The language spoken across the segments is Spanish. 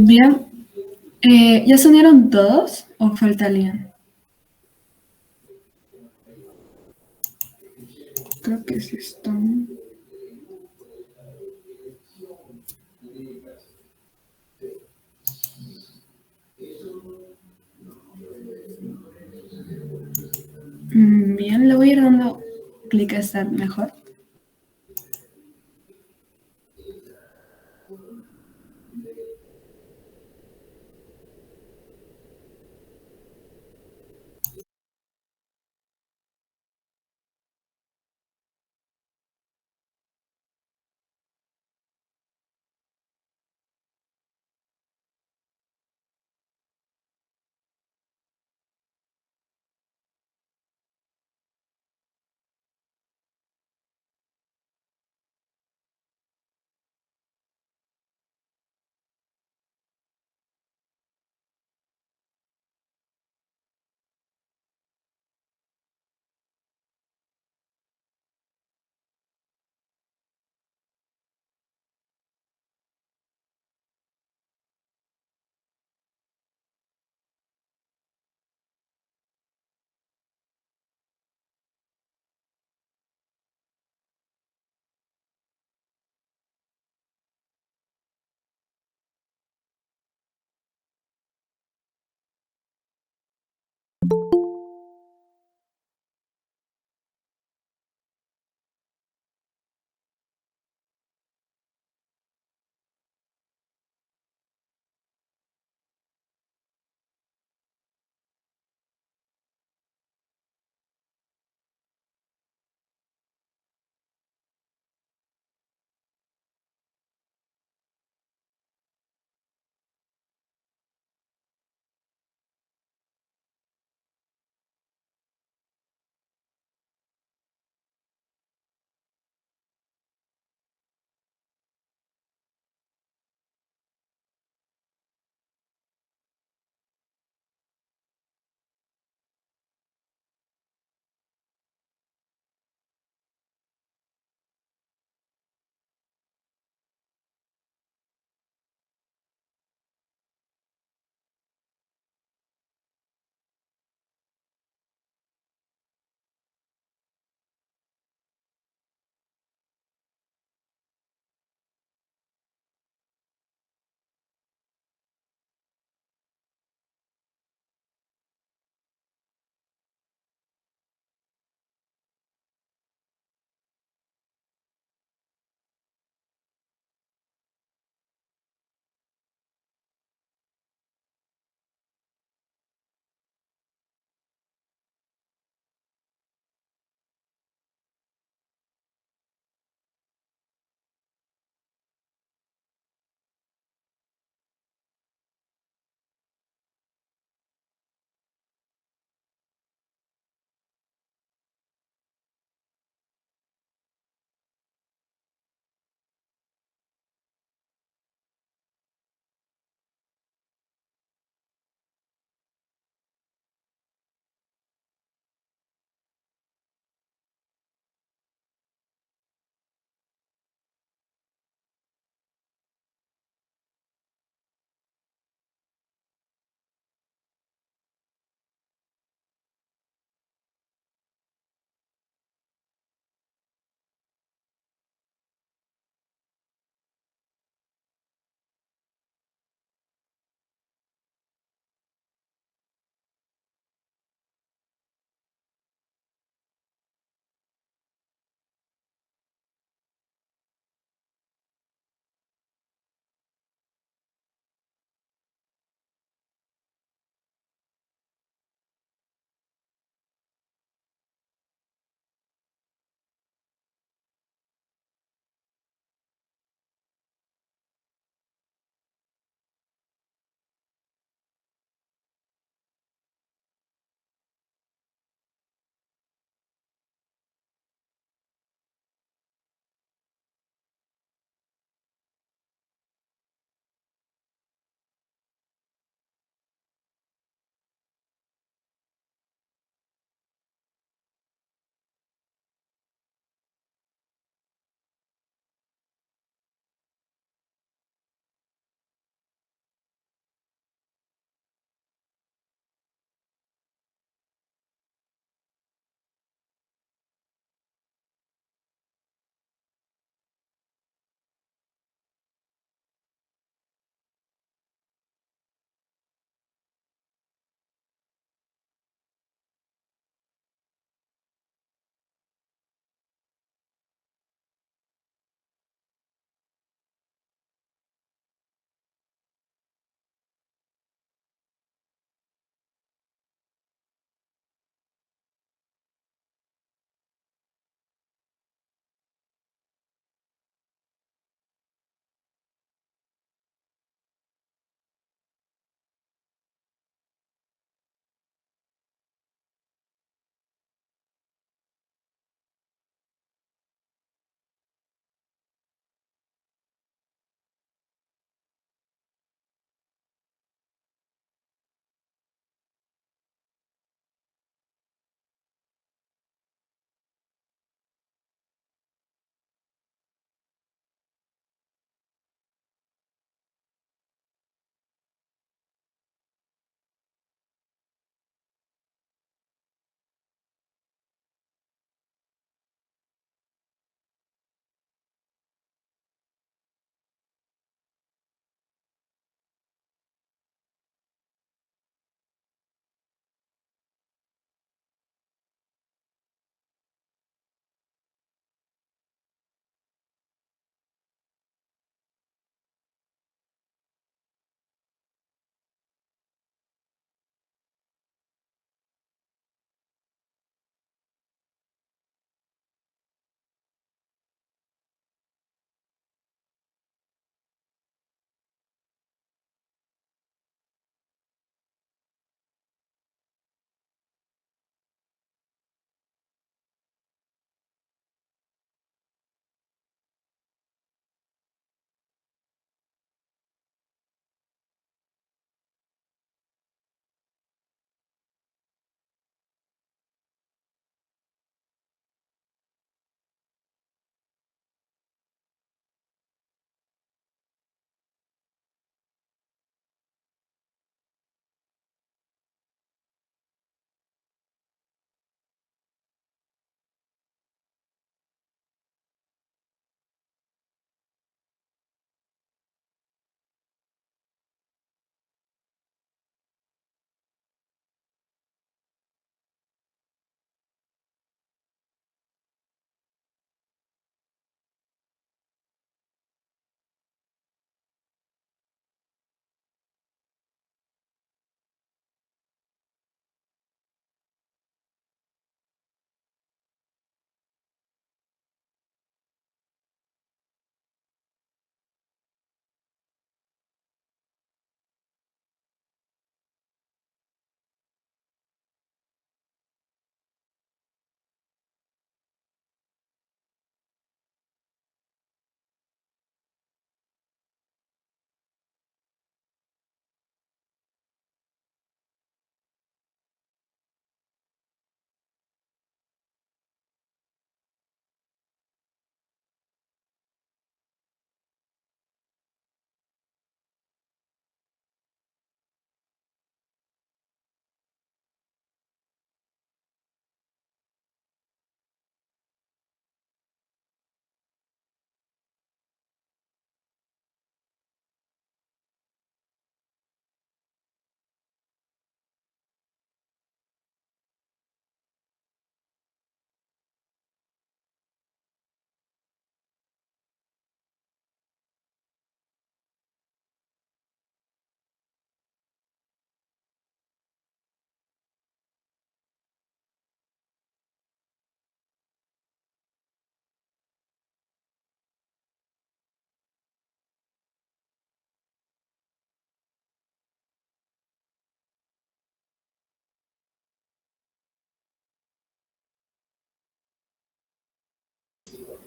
Bien, ¿ya se unieron todos o falta alguien? Creo que sí están. Bien, le voy a ir dando clic a estar mejor.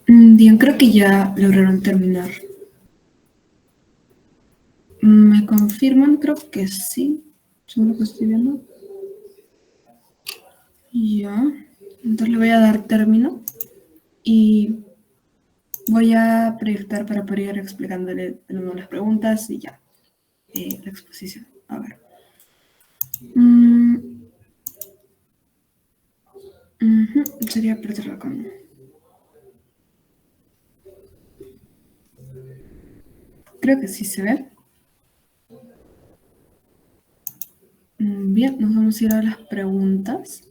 Bien, creo que ya lograron terminar. ¿Me confirman? Creo que sí. Según lo que estoy viendo. Ya. Entonces le voy a dar término. Y voy a proyectar para poder ir explicándole de nuevo las preguntas y ya. La exposición. A ver. Sería perderla con... Creo que sí se ve. Bien, nos vamos a ir a las preguntas.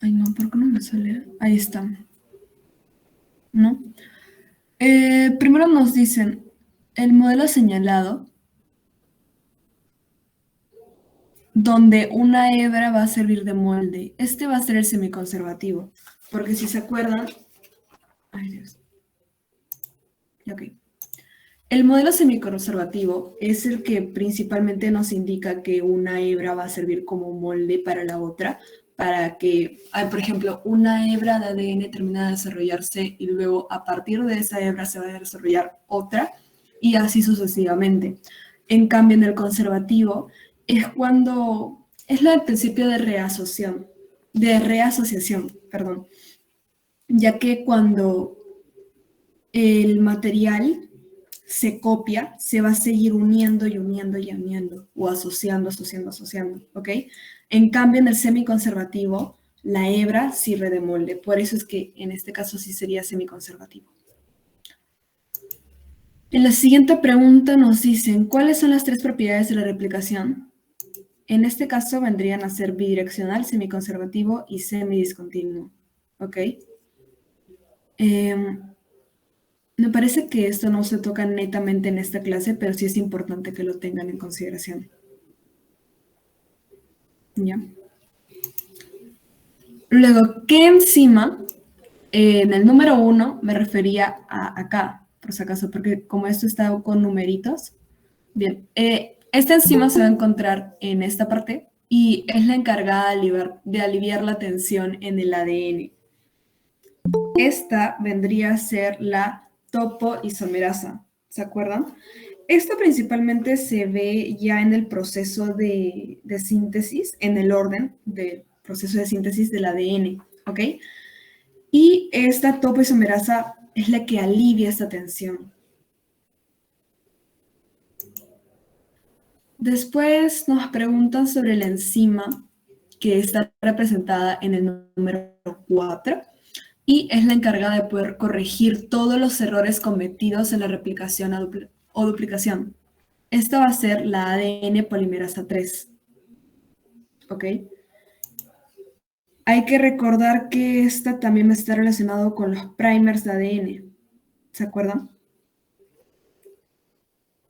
Ay, no, ¿por qué no me sale? Ahí está. ¿No? Primero nos dicen, el modelo señalado, donde una hebra va a servir de molde. Este va a ser el semiconservativo. Porque si se acuerdan... Ay, Dios. Ok. El modelo semiconservativo es el que principalmente nos indica que una hebra va a servir como molde para la otra, para que, por ejemplo, una hebra de ADN termina de desarrollarse y luego a partir de esa hebra se va a desarrollar otra y así sucesivamente. En cambio, en el conservativo es cuando es la del principio de reasociación, perdón, ya que cuando el material se copia, se va a seguir uniendo y uniendo y uniendo, o asociando, asociando, asociando, ¿ok? En cambio, en el semiconservativo, la hebra sirve de molde. Por eso es que en este caso sí sería semiconservativo. En la siguiente pregunta nos dicen, ¿cuáles son las tres propiedades de la replicación? En este caso vendrían a ser bidireccional, semiconservativo y semidiscontinuo, ¿ok? Me parece que esto no se toca netamente en esta clase, pero sí es importante que lo tengan en consideración. ¿Ya? Luego, ¿qué enzima? En el número 1 me refería a acá, por si acaso, porque como esto está con numeritos. Bien, esta enzima se va a encontrar en esta parte y es la encargada de aliviar la tensión en el ADN. Esta vendría a ser la topoisomerasa, ¿se acuerdan? Esto principalmente se ve ya en el proceso de síntesis, en el orden del proceso de síntesis del ADN, ¿ok? Y esta topoisomerasa es la que alivia esta tensión. Después nos preguntan sobre la enzima que está representada en el número 4 y es la encargada de poder corregir todos los errores cometidos en la replicación o duplicación. Esta va a ser la ADN polimerasa 3. ¿Ok? Hay que recordar que esta también está relacionado con los primers de ADN. ¿Se acuerdan?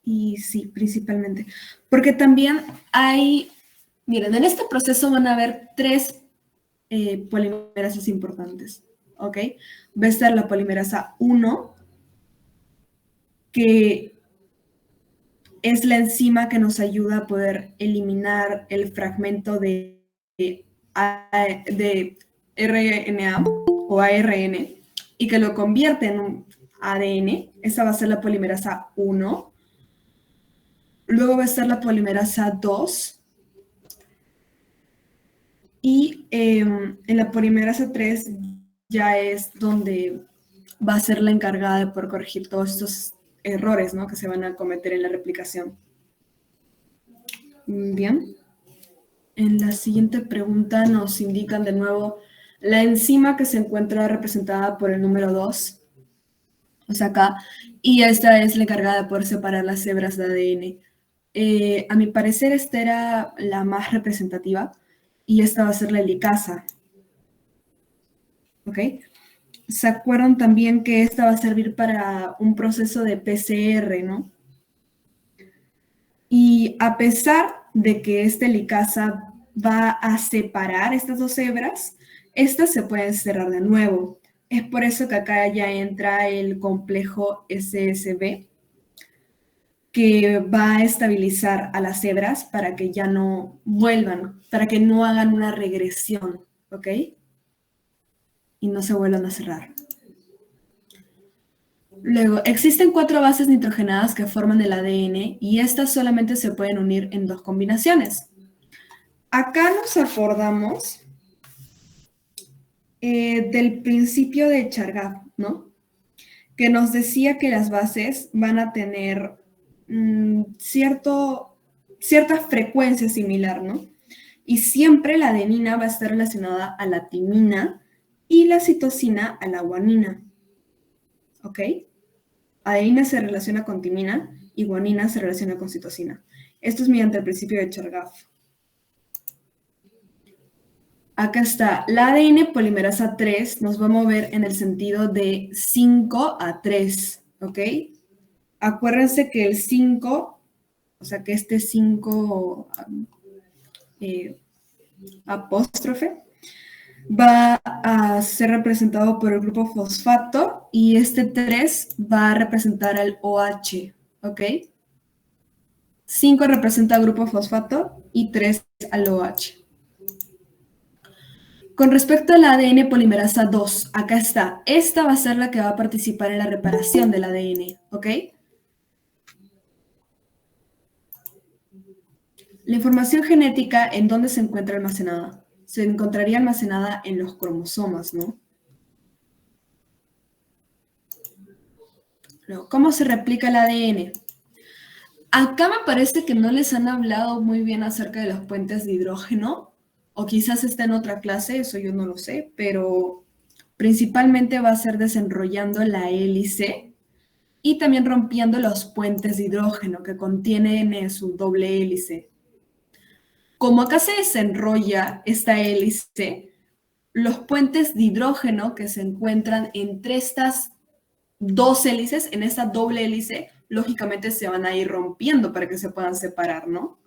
Y sí, principalmente. Porque también hay, miren, en este proceso van a haber tres polimerasas importantes. ¿Ok? Va a estar la polimerasa 1, que es la enzima que nos ayuda a poder eliminar el fragmento de RNA o ARN y que lo convierte en un ADN. Esa va a ser la polimerasa 1. Luego va a estar la polimerasa 2. Y en la polimerasa 3 ya es donde va a ser la encargada de poder corregir todos estos errores, ¿no?, que se van a cometer en la replicación. Bien. En la siguiente pregunta nos indican de nuevo la enzima que se encuentra representada por el número 2, o sea acá, y esta es la encargada de poder separar las hebras de ADN. A mi parecer esta era la más representativa y esta va a ser la helicasa. ¿Ok? ¿Se acuerdan también que esta va a servir para un proceso de PCR, ¿no? Y a pesar de que esta helicasa va a separar estas dos hebras, estas se pueden cerrar de nuevo. Es por eso que acá ya entra el complejo SSB, que va a estabilizar a las hebras para que ya no vuelvan, para que no hagan una regresión, ¿ok? y no se vuelvan a cerrar. Luego, existen 4 bases nitrogenadas que forman el ADN y estas solamente se pueden unir en 2 combinaciones. Acá nos acordamos del principio de Chargaff, ¿no? Que nos decía que las bases van a tener cierta frecuencia similar, ¿no? Y siempre la adenina va a estar relacionada a la timina y la citosina a la guanina. ¿Ok? Adenina se relaciona con timina y guanina se relaciona con citosina. Esto es mediante el principio de Chargaff. Acá está, la ADN polimerasa 3 nos va a mover en el sentido de 5 a 3, ¿ok? Acuérdense que el 5, o sea que este 5 apóstrofe, va a ser representado por el grupo fosfato y este 3 va a representar al OH, ¿ok? 5 representa al grupo fosfato y 3 al OH. Con respecto al ADN polimerasa 2, acá está. Esta va a ser la que va a participar en la reparación del ADN, ¿ok? La información genética, ¿en dónde se encuentra almacenada? Se encontraría almacenada en los cromosomas, ¿no? Luego, ¿cómo se replica el ADN? Acá me parece que no les han hablado muy bien acerca de los puentes de hidrógeno, o quizás está en otra clase, eso yo no lo sé, pero principalmente va a ser desenrollando la hélice y también rompiendo los puentes de hidrógeno que contienen su doble hélice. Como acá se desenrolla esta hélice, los puentes de hidrógeno que se encuentran entre estas 2 hélices, en esta doble hélice, lógicamente se van a ir rompiendo para que se puedan separar, ¿no?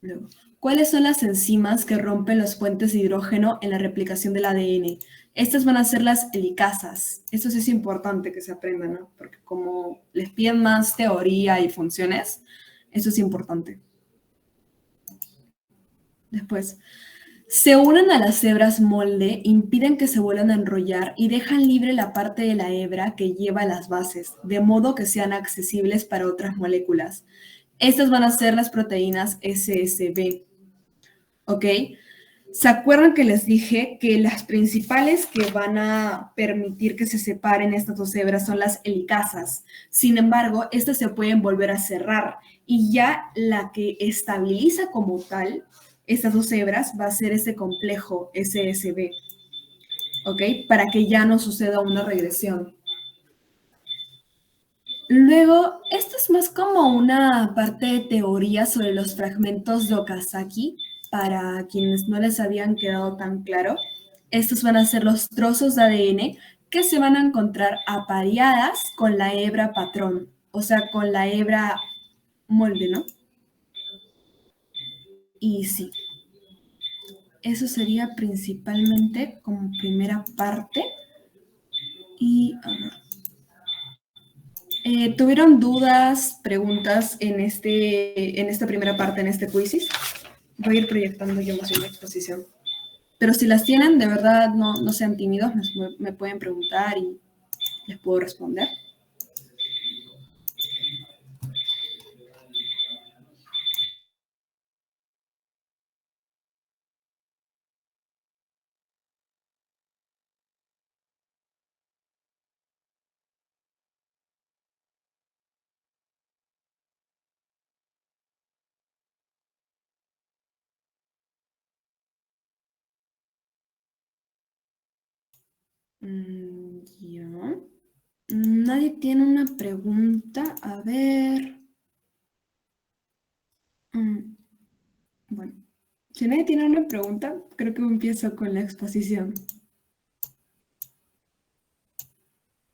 Luego, ¿cuáles son las enzimas que rompen los puentes de hidrógeno en la replicación del ADN? Estas van a ser las helicasas. Esto sí es importante que se aprendan, ¿no? Porque como les piden más teoría y funciones, eso es importante. Después, se unen a las hebras molde, impiden que se vuelvan a enrollar y dejan libre la parte de la hebra que lleva las bases, de modo que sean accesibles para otras moléculas. Estas van a ser las proteínas SSB. ¿Ok? ¿Se acuerdan que les dije que las principales que van a permitir que se separen estas 2 hebras son las helicasas? Sin embargo, estas se pueden volver a cerrar y ya la que estabiliza como tal estas 2 hebras va a ser este complejo SSB, ¿ok? Para que ya no suceda una regresión. Luego, esto es más como una parte de teoría sobre los fragmentos de Okazaki, para quienes no les habían quedado tan claro. Estos van a ser los trozos de ADN que se van a encontrar apareadas con la hebra patrón, o sea, con la hebra molde, ¿no? Y sí, eso sería principalmente como primera parte. Y a ver. ¿Tuvieron dudas, preguntas en esta primera parte, en este quizzes? Voy a ir proyectando yo más bien la exposición. Pero si las tienen, de verdad, no sean tímidos, me pueden preguntar y les puedo responder. Ya. Nadie tiene una pregunta. A ver. Bueno, si nadie tiene una pregunta, creo que empiezo con la exposición.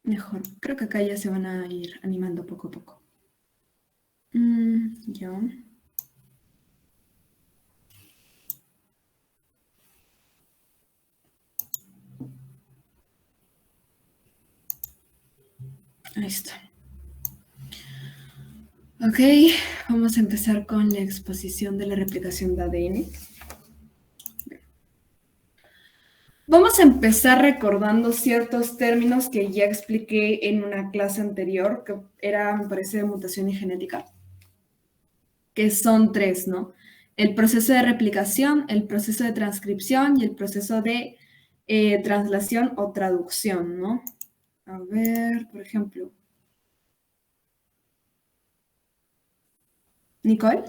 Mejor. Creo que acá ya se van a ir animando poco a poco. Ya. Ahí está. Ok, vamos a empezar con la exposición de la replicación de ADN. Vamos a empezar recordando ciertos términos que ya expliqué en una clase anterior, que era, me parece, de mutación y genética, que son tres, ¿no? El proceso de replicación, el proceso de transcripción y el proceso de translación o traducción, ¿no? A ver, por ejemplo. Nicole.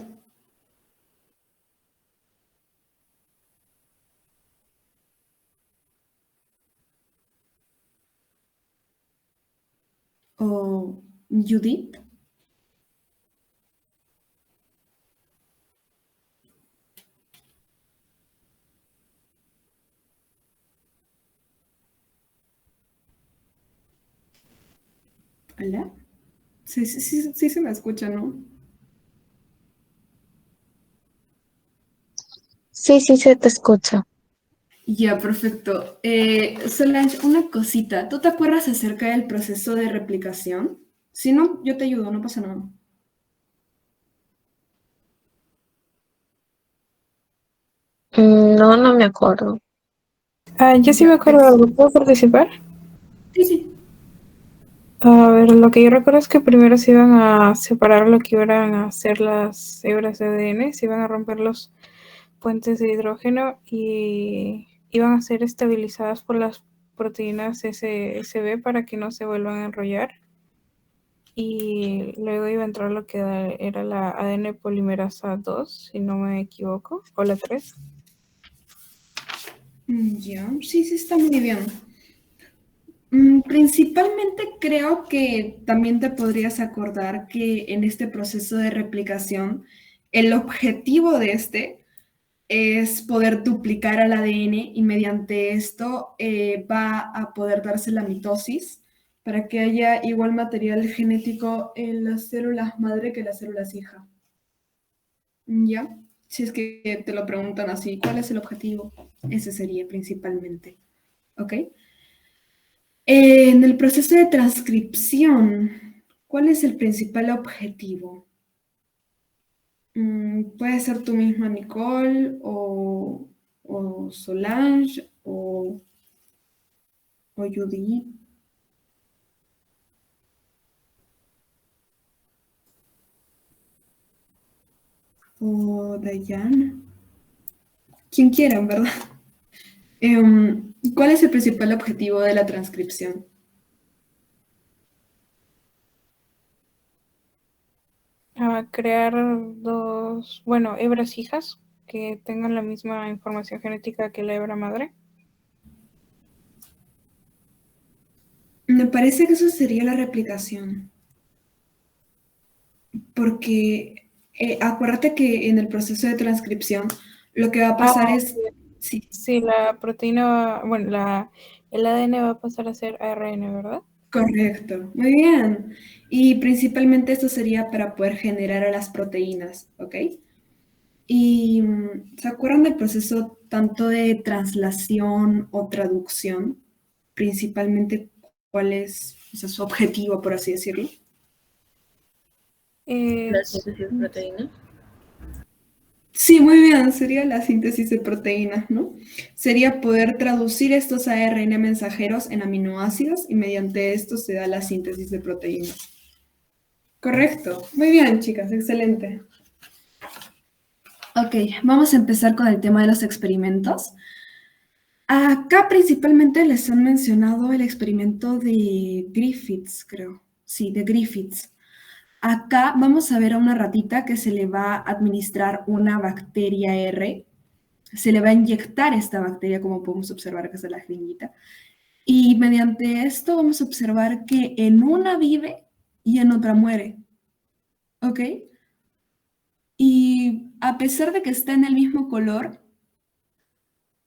O Judith. Hola. Sí, sí, sí, sí se me escucha, ¿no? Sí, sí, se te escucha. Ya, perfecto. Solange, una cosita. ¿Tú te acuerdas acerca del proceso de replicación? Si no, yo te ayudo, no pasa nada. No, no me acuerdo. Yo sí me Ya, acuerdo de algo. ¿Puedo participar? sí, sí. A ver, lo que yo recuerdo es que primero se iban a separar lo que iban a hacer las hebras de ADN, se iban a romper los puentes de hidrógeno y iban a ser estabilizadas por las proteínas SB para que no se vuelvan a enrollar. Y luego iba a entrar lo que era la ADN polimerasa 2, si no me equivoco, o la 3. Ya, sí, sí, está muy bien. Principalmente creo que también te podrías acordar que en este proceso de replicación, el objetivo de este es poder duplicar al ADN y mediante esto va a poder darse la mitosis para que haya igual material genético en las células madre que las células hija. ¿Ya? Si es que te lo preguntan así, ¿cuál es el objetivo? Ese sería principalmente. ¿Ok? En el proceso de transcripción, ¿cuál es el principal objetivo? Puede ser tú misma, Nicole, o Solange, o Judith, o Diana. Quien quieran, ¿verdad? ¿Cuál es el principal objetivo de la transcripción? A crear dos, bueno, hebras hijas que tengan la misma información genética que la hebra madre. Me parece que eso sería la replicación, porque acuérdate que en el proceso de transcripción lo que va a pasar es, sí, Sí, la proteína, bueno, el ADN va a pasar a ser ARN, ¿verdad? correcto, muy bien. Y principalmente esto sería para poder generar a las proteínas, ¿ok? Y ¿se acuerdan del proceso tanto de translación o traducción? Principalmente, ¿cuál es, o sea, su objetivo, por así decirlo? La Es, síntesis de proteínas. Sí, muy bien, sería la síntesis de proteínas, ¿no? Sería poder traducir estos ARN mensajeros en aminoácidos y mediante esto se da la síntesis de proteínas. Correcto. Muy bien, chicas, excelente. Ok, vamos a empezar con el tema de los experimentos. Acá principalmente les han mencionado el experimento de Griffiths, creo. Sí, de Griffiths. Acá vamos a ver a una ratita que se le va a administrar una bacteria R. Se le va a inyectar esta bacteria, como podemos observar que es la jeringuita. Y mediante esto vamos a observar que en una vive y en otra muere. ¿Ok? Y a pesar de que está en el mismo color,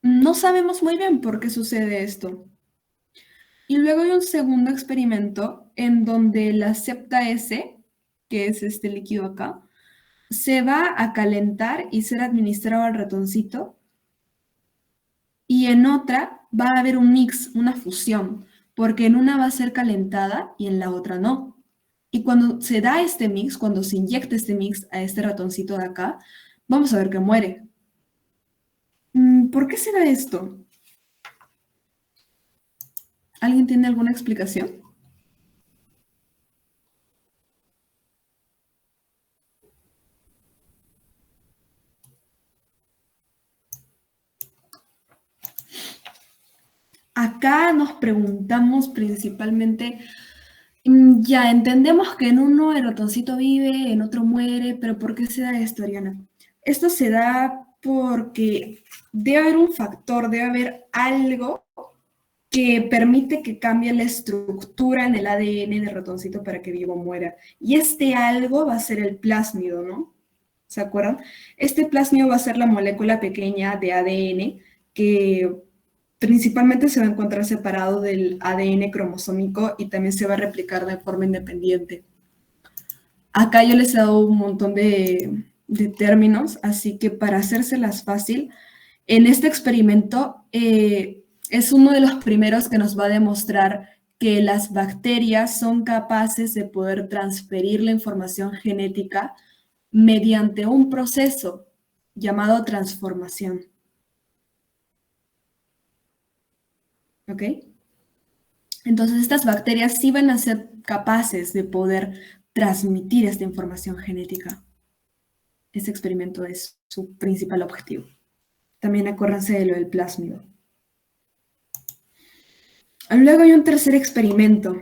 no sabemos muy bien por qué sucede esto. Y luego hay un segundo experimento en donde la septa S, que es este líquido acá, se va a calentar y ser administrado al ratoncito. Y en otra va a haber un mix, una fusión, porque en una va a ser calentada y en la otra no. Y cuando se da este mix, cuando se inyecta este mix a este ratoncito de acá, vamos a ver que muere. ¿Por qué será esto? ¿Alguien tiene alguna explicación? Acá nos preguntamos principalmente, ya entendemos que en uno el ratoncito vive, en otro muere, pero ¿por qué se da esto, Ariana? Esto se da porque debe haber un factor, debe haber algo que permite que cambie la estructura en el ADN del ratoncito para que vivo muera. Y este algo va a ser el plásmido, ¿no? ¿Se acuerdan? Este plásmido va a ser la molécula pequeña de ADN que principalmente se va a encontrar separado del ADN cromosómico y también se va a replicar de forma independiente. Acá yo les he dado un montón de términos, así que para hacérselas fácil, en este experimento es uno de los primeros que nos va a demostrar que las bacterias son capaces de poder transferir la información genética mediante un proceso llamado transformación. ¿Ok? Entonces estas bacterias sí van a ser capaces de poder transmitir esta información genética. Este experimento es su principal objetivo. También acuérdense de lo del plásmido. Luego hay un tercer experimento.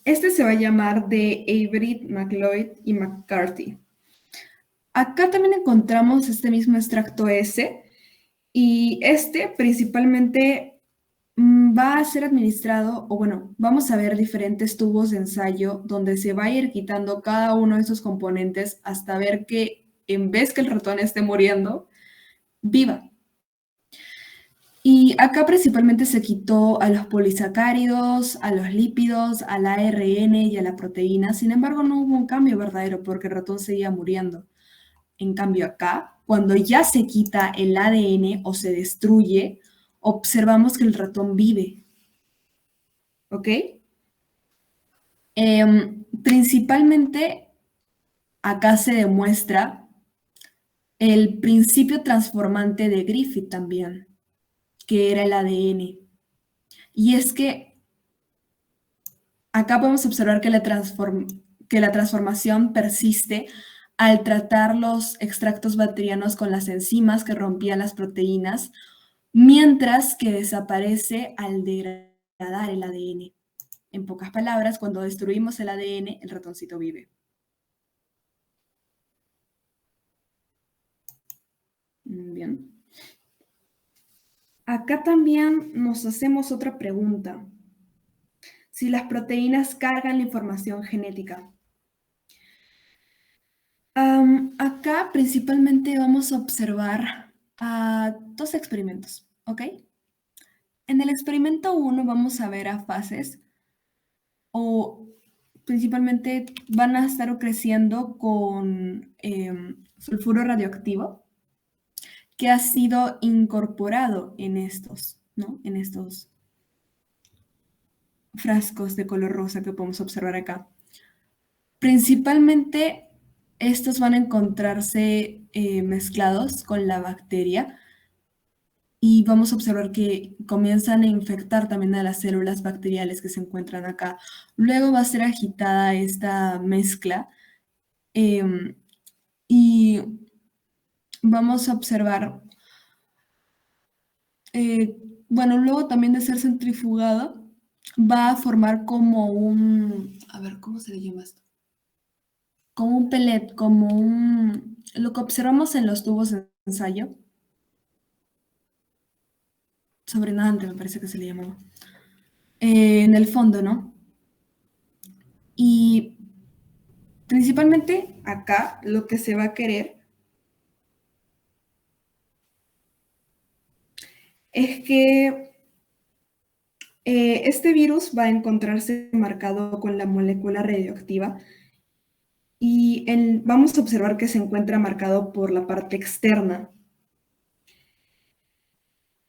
Este se va a llamar de Avery, McLeod y McCarthy. Acá también encontramos este mismo extracto S y este principalmente va a ser administrado, o bueno, vamos a ver diferentes tubos de ensayo donde se va a ir quitando cada uno de esos componentes hasta ver que en vez que el ratón esté muriendo, viva. Y acá principalmente se quitó a los polisacáridos, a los lípidos, al ARN y a la proteína. Sin embargo, no hubo un cambio verdadero porque el ratón seguía muriendo. En cambio acá, cuando ya se quita el ADN o se destruye, observamos que el ratón vive. ¿Ok? Principalmente acá se demuestra el principio transformante de Griffith también, que era el ADN. Y es que acá podemos observar que la transformación persiste al tratar los extractos bacterianos con las enzimas que rompían las proteínas, mientras que desaparece al degradar el ADN. En pocas palabras, cuando destruimos el ADN, el ratoncito vive. Bien. Acá también nos hacemos otra pregunta. Si las proteínas cargan la información genética. Acá principalmente vamos a observar dos experimentos, ¿ok? En el experimento 1 vamos a ver afases o principalmente van a estar creciendo con sulfuro radioactivo que ha sido incorporado en estos, ¿no? En estos frascos de color rosa que podemos observar acá. Principalmente estos van a encontrarse mezclados con la bacteria y vamos a observar que comienzan a infectar también a las células bacteriales que se encuentran acá. Luego va a ser agitada esta mezcla y vamos a observar, bueno, luego también de ser centrifugado, va a formar como un, a ver, ¿cómo se le llama esto? Como un pellet, como un, lo que observamos en los tubos de ensayo, sobrenadante me parece que se le llamaba, en el fondo, ¿no? Y principalmente acá lo que se va a querer es que este virus va a encontrarse marcado con la molécula radioactiva y vamos a observar que se encuentra marcado por la parte externa.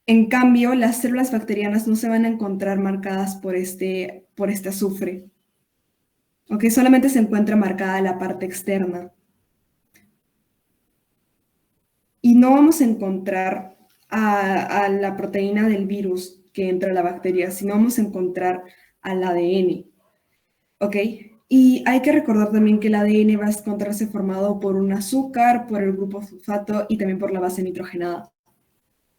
En cambio, las células bacterianas no se van a encontrar marcadas por este azufre. ¿Ok? Solamente se encuentra marcada la parte externa. Y no vamos a encontrar a la proteína del virus que entra la bacteria, sino vamos a encontrar al ADN, ¿ok? Y hay que recordar también que el ADN va a encontrarse formado por un azúcar, por el grupo fosfato y también por la base nitrogenada.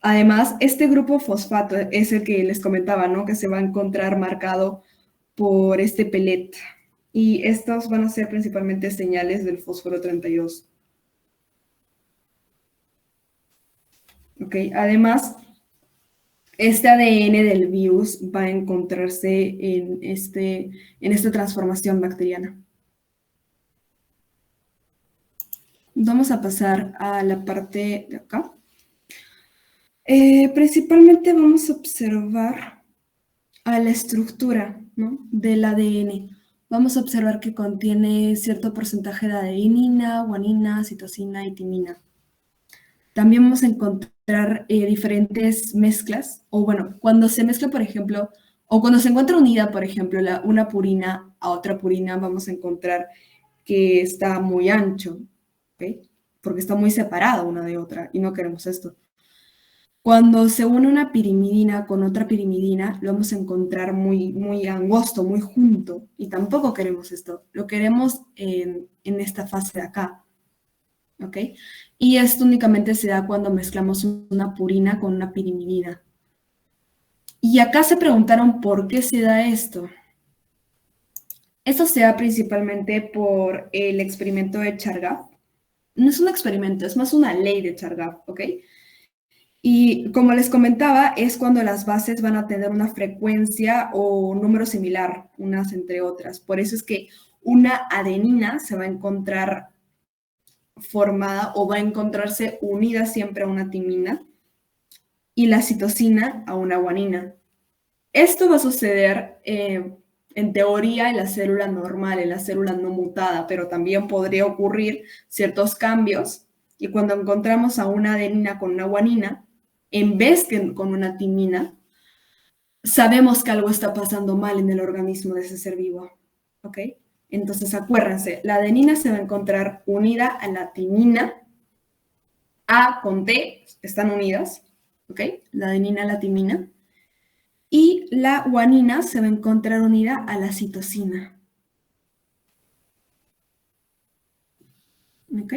Además, este grupo fosfato es el que les comentaba, ¿no? Que se va a encontrar marcado por este pellet. Y estos van a ser principalmente señales del fósforo 32. ¿Ok? Además, este ADN del virus va a encontrarse en esta transformación bacteriana. Vamos a pasar a la parte de acá. Principalmente vamos a observar a la estructura, ¿no?, del ADN. Vamos a observar que contiene cierto porcentaje de adenina, guanina, citosina y timina. También vamos a encontrar diferentes mezclas, o bueno, cuando se mezcla, por ejemplo, o cuando se encuentra unida, por ejemplo, una purina a otra purina, vamos a encontrar que está muy ancho, ¿ok? Porque está muy separada una de otra y no queremos esto. Cuando se une una pirimidina con otra pirimidina, lo vamos a encontrar muy, muy angosto, muy junto, y tampoco queremos esto. Lo queremos en esta fase de acá, ¿ok? Y esto únicamente se da cuando mezclamos una purina con una pirimidina. Y acá se preguntaron por qué se da esto. Esto se da principalmente por el experimento de Chargaff. No es un experimento, es más una ley de Chargaff, ¿ok? Y como les comentaba, es cuando las bases van a tener una frecuencia o un número similar, unas entre otras. Por eso es que una adenina se va a encontrar formada o va a encontrarse unida siempre a una timina y la citosina a una guanina. Esto va a suceder en teoría en la célula normal, en la célula no mutada, pero también podría ocurrir ciertos cambios y cuando encontramos a una adenina con una guanina, en vez que con una timina, sabemos que algo está pasando mal en el organismo de ese ser vivo, ¿ok? Entonces, acuérdense, la adenina se va a encontrar unida a la timina, A con T, están unidas, ¿ok? La adenina a la timina. Y la guanina se va a encontrar unida a la citosina. ¿Ok?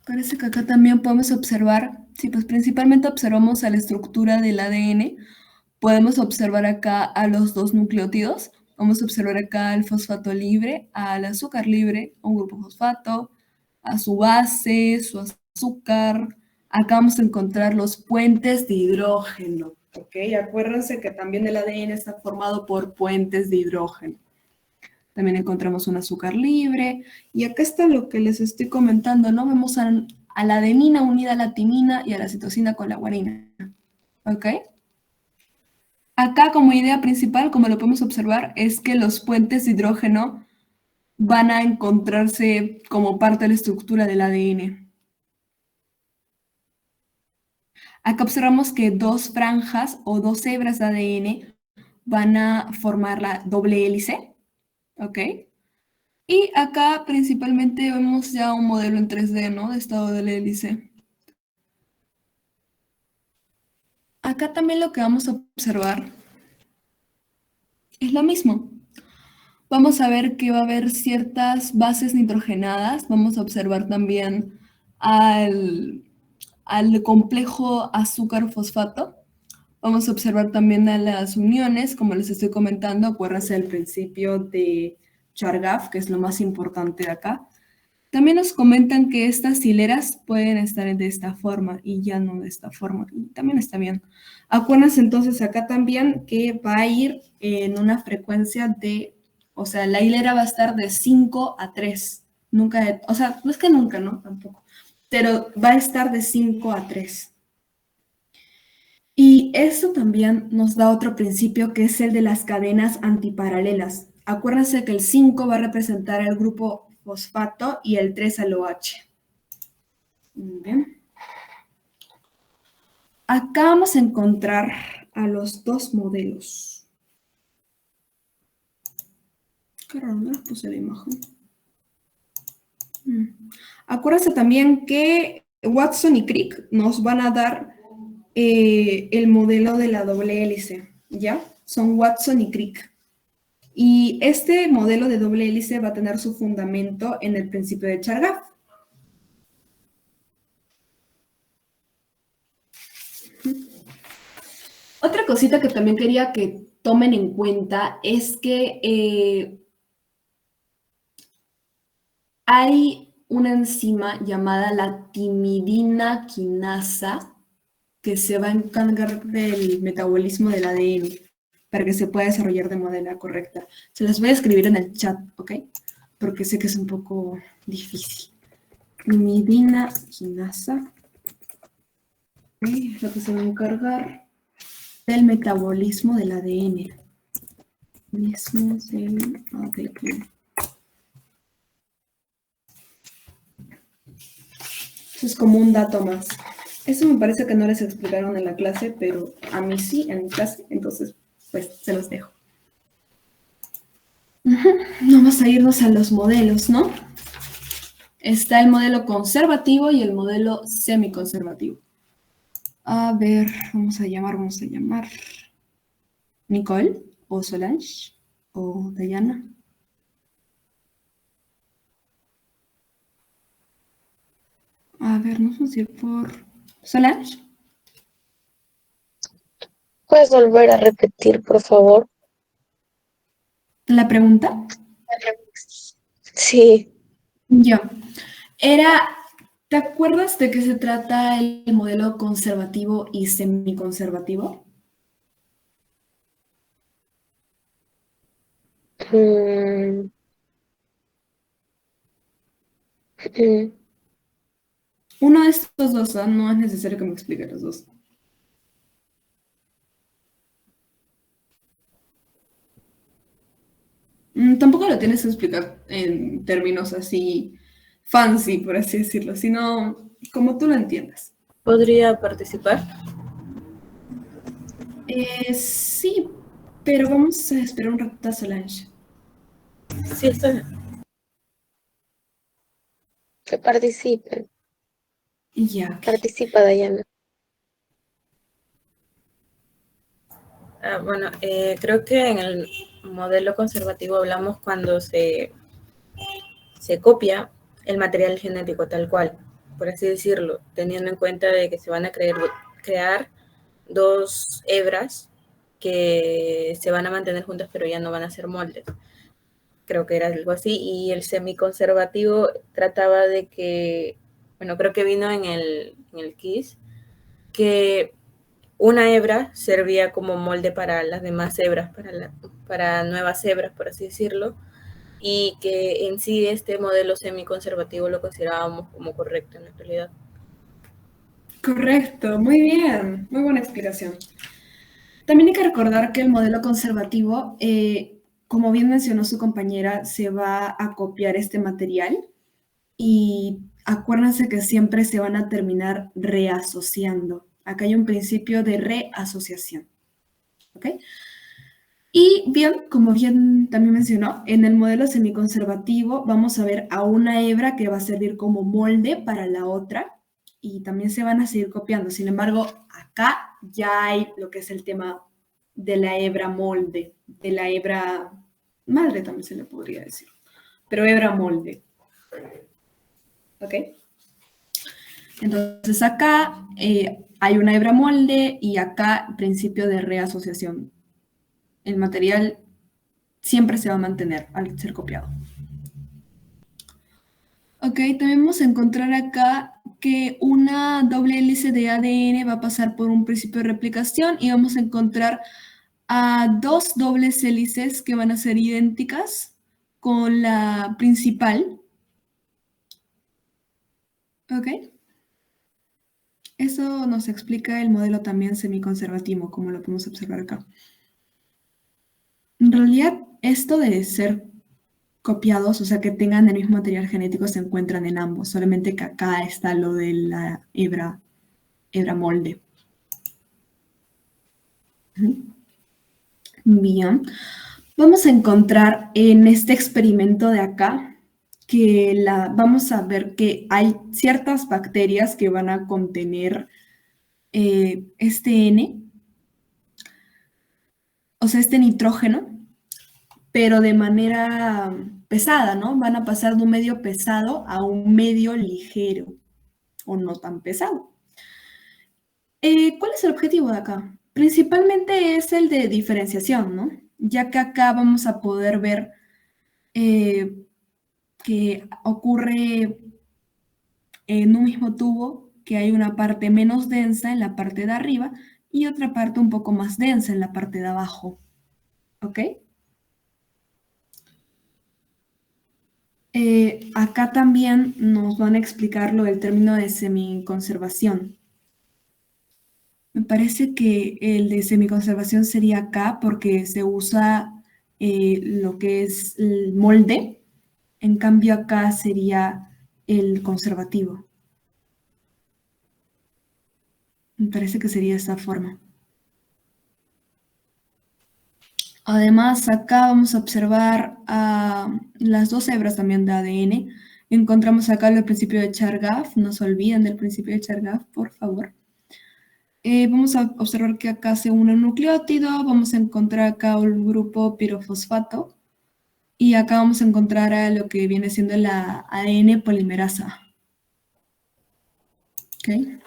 Parece que acá también podemos observar, sí, pues principalmente observamos a la estructura del ADN. Podemos observar acá a los dos nucleótidos. Vamos a observar acá el fosfato libre, al azúcar libre, un grupo fosfato, a su base, su azúcar. Acá vamos a encontrar los puentes de hidrógeno. ¿Ok? Acuérdense que también el ADN está formado por puentes de hidrógeno. También encontramos un azúcar libre. Y acá está lo que les estoy comentando, ¿no? Vemos a la adenina unida a la timina y a la citosina con la guanina. ¿Ok? Acá como idea principal, como lo podemos observar, es que los puentes de hidrógeno van a encontrarse como parte de la estructura del ADN. Acá observamos que dos franjas o dos hebras de ADN van a formar la doble hélice, ¿ok? Y acá principalmente vemos ya un modelo en 3D, ¿no? De estado de la hélice. Acá también lo que vamos a observar es lo mismo. Vamos a ver que va a haber ciertas bases nitrogenadas. Vamos a observar también al complejo azúcar-fosfato. Vamos a observar también a las uniones, como les estoy comentando. Acuérdense del principio de Chargaff, que es lo más importante de acá. También nos comentan que estas hileras pueden estar de esta forma y ya no de esta forma. Y también está bien. Acuérdense entonces acá también que va a ir en una frecuencia de, o sea, la hilera va a estar de 5 a 3. Nunca, o sea, no es que nunca, ¿no? Tampoco. Pero va a estar de 5 a 3. Y eso también nos da otro principio que es el de las cadenas antiparalelas. Acuérdense que el 5 va a representar el grupo fosfato y el 3 al OH. Muy bien. Acá vamos a encontrar a los dos modelos. Qué raro, no les puse la imagen. Acuérdense también que Watson y Crick nos van a dar el modelo de la doble hélice, ¿ya? Son Watson y Crick. Y este modelo de doble hélice va a tener su fundamento en el principio de Chargaff. Otra cosita que también quería que tomen en cuenta es que hay una enzima llamada la timidina quinasa que se va a encargar del metabolismo del ADN para que se pueda desarrollar de manera correcta. Se las voy a escribir en el chat, ¿ok? Porque sé que es un poco difícil. Timidina quinasa, es lo que se va a encargar del metabolismo del ADN. Mismo del ADN. Eso es como un dato más. Eso me parece que no les explicaron en la clase, pero a mí sí, en mi clase, entonces pues se los dejo. Vamos a irnos a los modelos, ¿no? Está el modelo conservativo y el modelo semiconservativo. A ver, vamos a llamar Nicole o Solange o Dayana. A ver, nos vamos a ir por Solange. ¿Puedes volver a repetir, por favor? ¿La pregunta? Sí. Ya. ¿Te acuerdas de qué se trata el modelo conservativo y semiconservativo? Mm, mm, Uno de estos dos, ¿ah? No es necesario que me explique los dos. Tampoco lo tienes que explicar en términos así fancy, por así decirlo, sino como tú lo entiendas. ¿Podría participar? Sí, pero vamos a esperar un ratito a Solange. Sí, está bien. que participen. Ya, ok. Participa, Dayana. Bueno, creo que en el modelo conservativo hablamos cuando se copia el material genético tal cual, por así decirlo, teniendo en cuenta de que se van a crear dos hebras que se van a mantener juntas pero ya no van a ser moldes. Creo que era algo así. Y el semiconservativo trataba de que, bueno, creo que vino en el KISS, que una hebra servía como molde para las demás hebras, para nuevas hebras, por así decirlo, y que en sí este modelo semiconservativo lo considerábamos como correcto en la actualidad. Correcto, muy bien, muy buena explicación. También hay que recordar que el modelo conservativo, como bien mencionó su compañera, se va a copiar este material y acuérdense que siempre se van a terminar reasociando. Acá hay un principio de reasociación. ¿Ok? Y bien, como bien también mencionó, en el modelo semiconservativo vamos a ver a una hebra que va a servir como molde para la otra y también se van a seguir copiando. Sin embargo, acá ya hay lo que es el tema de la hebra molde, de la hebra madre también se le podría decir, pero hebra molde. ¿Ok? Entonces acá hay una hebra molde y acá principio de reasociación. El material siempre se va a mantener al ser copiado. Ok, también vamos a encontrar acá que una doble hélice de ADN va a pasar por un principio de replicación y vamos a encontrar a dos dobles hélices que van a ser idénticas con la principal. Ok. Eso nos explica el modelo también semiconservativo, como lo podemos observar acá. En realidad, esto de ser copiados, o sea, que tengan el mismo material genético, se encuentran en ambos, solamente que acá está lo de la hebra molde. Bien, vamos a encontrar en este experimento de acá que vamos a ver que hay ciertas bacterias que van a contener este N, o sea, este nitrógeno, pero de manera pesada, ¿no? Van a pasar de un medio pesado a un medio ligero o no tan pesado. ¿Cuál es el objetivo de acá? Principalmente es el de diferenciación, ¿no? Ya que acá vamos a poder ver que ocurre en un mismo tubo que hay una parte menos densa en la parte de arriba y otra parte un poco más densa en la parte de abajo. ¿Ok? Acá también nos van a explicar lo del término de semiconservación. Me parece que el de semiconservación sería acá porque se usa lo que es el molde. En cambio acá sería el conservativo. Me parece que sería de esta forma. Además, acá vamos a observar las dos hebras también de ADN. Encontramos acá el principio de Chargaff. No se olviden del principio de Chargaff, por favor. Vamos a observar que acá se une un nucleótido. Vamos a encontrar acá el grupo pirofosfato. Y acá vamos a encontrar a lo que viene siendo la ADN polimerasa. ¿Ok?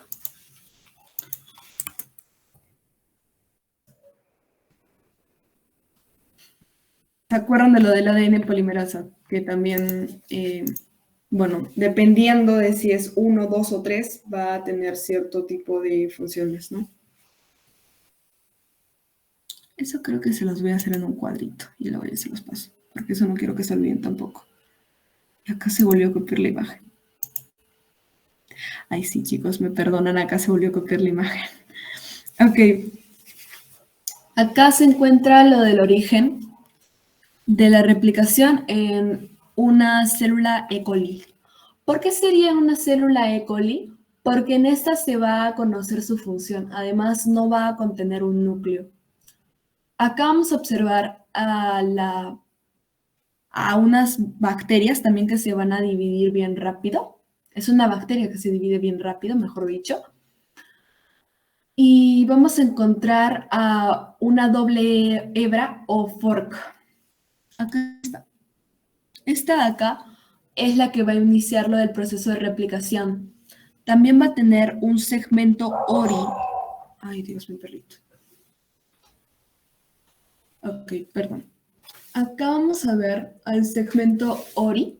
¿Se acuerdan de lo del ADN polimerasa? Que también, bueno, dependiendo de si es 1, 2 o 3, va a tener cierto tipo de funciones, ¿no? Eso creo que se los voy a hacer en un cuadrito y luego ya se los paso, porque eso no quiero que se olviden tampoco. Y acá se volvió a copiar la imagen. Ay, sí, chicos, me perdonan, acá se volvió a copiar la imagen. Ok. Acá se encuentra lo del origen de la replicación en una célula E. coli. ¿Por qué sería una célula E. coli? Porque en esta se va a conocer su función. Además, no va a contener un núcleo. Acá vamos a observar a unas bacterias también que se van a dividir bien rápido. Es una bacteria que se divide bien rápido, mejor dicho. Y vamos a encontrar a una doble hebra o fork. Acá está. Esta de acá es la que va a iniciar lo del proceso de replicación. También va a tener un segmento ORI. Ay, Dios, mi perrito. Ok, perdón. Acá vamos a ver al segmento ORI,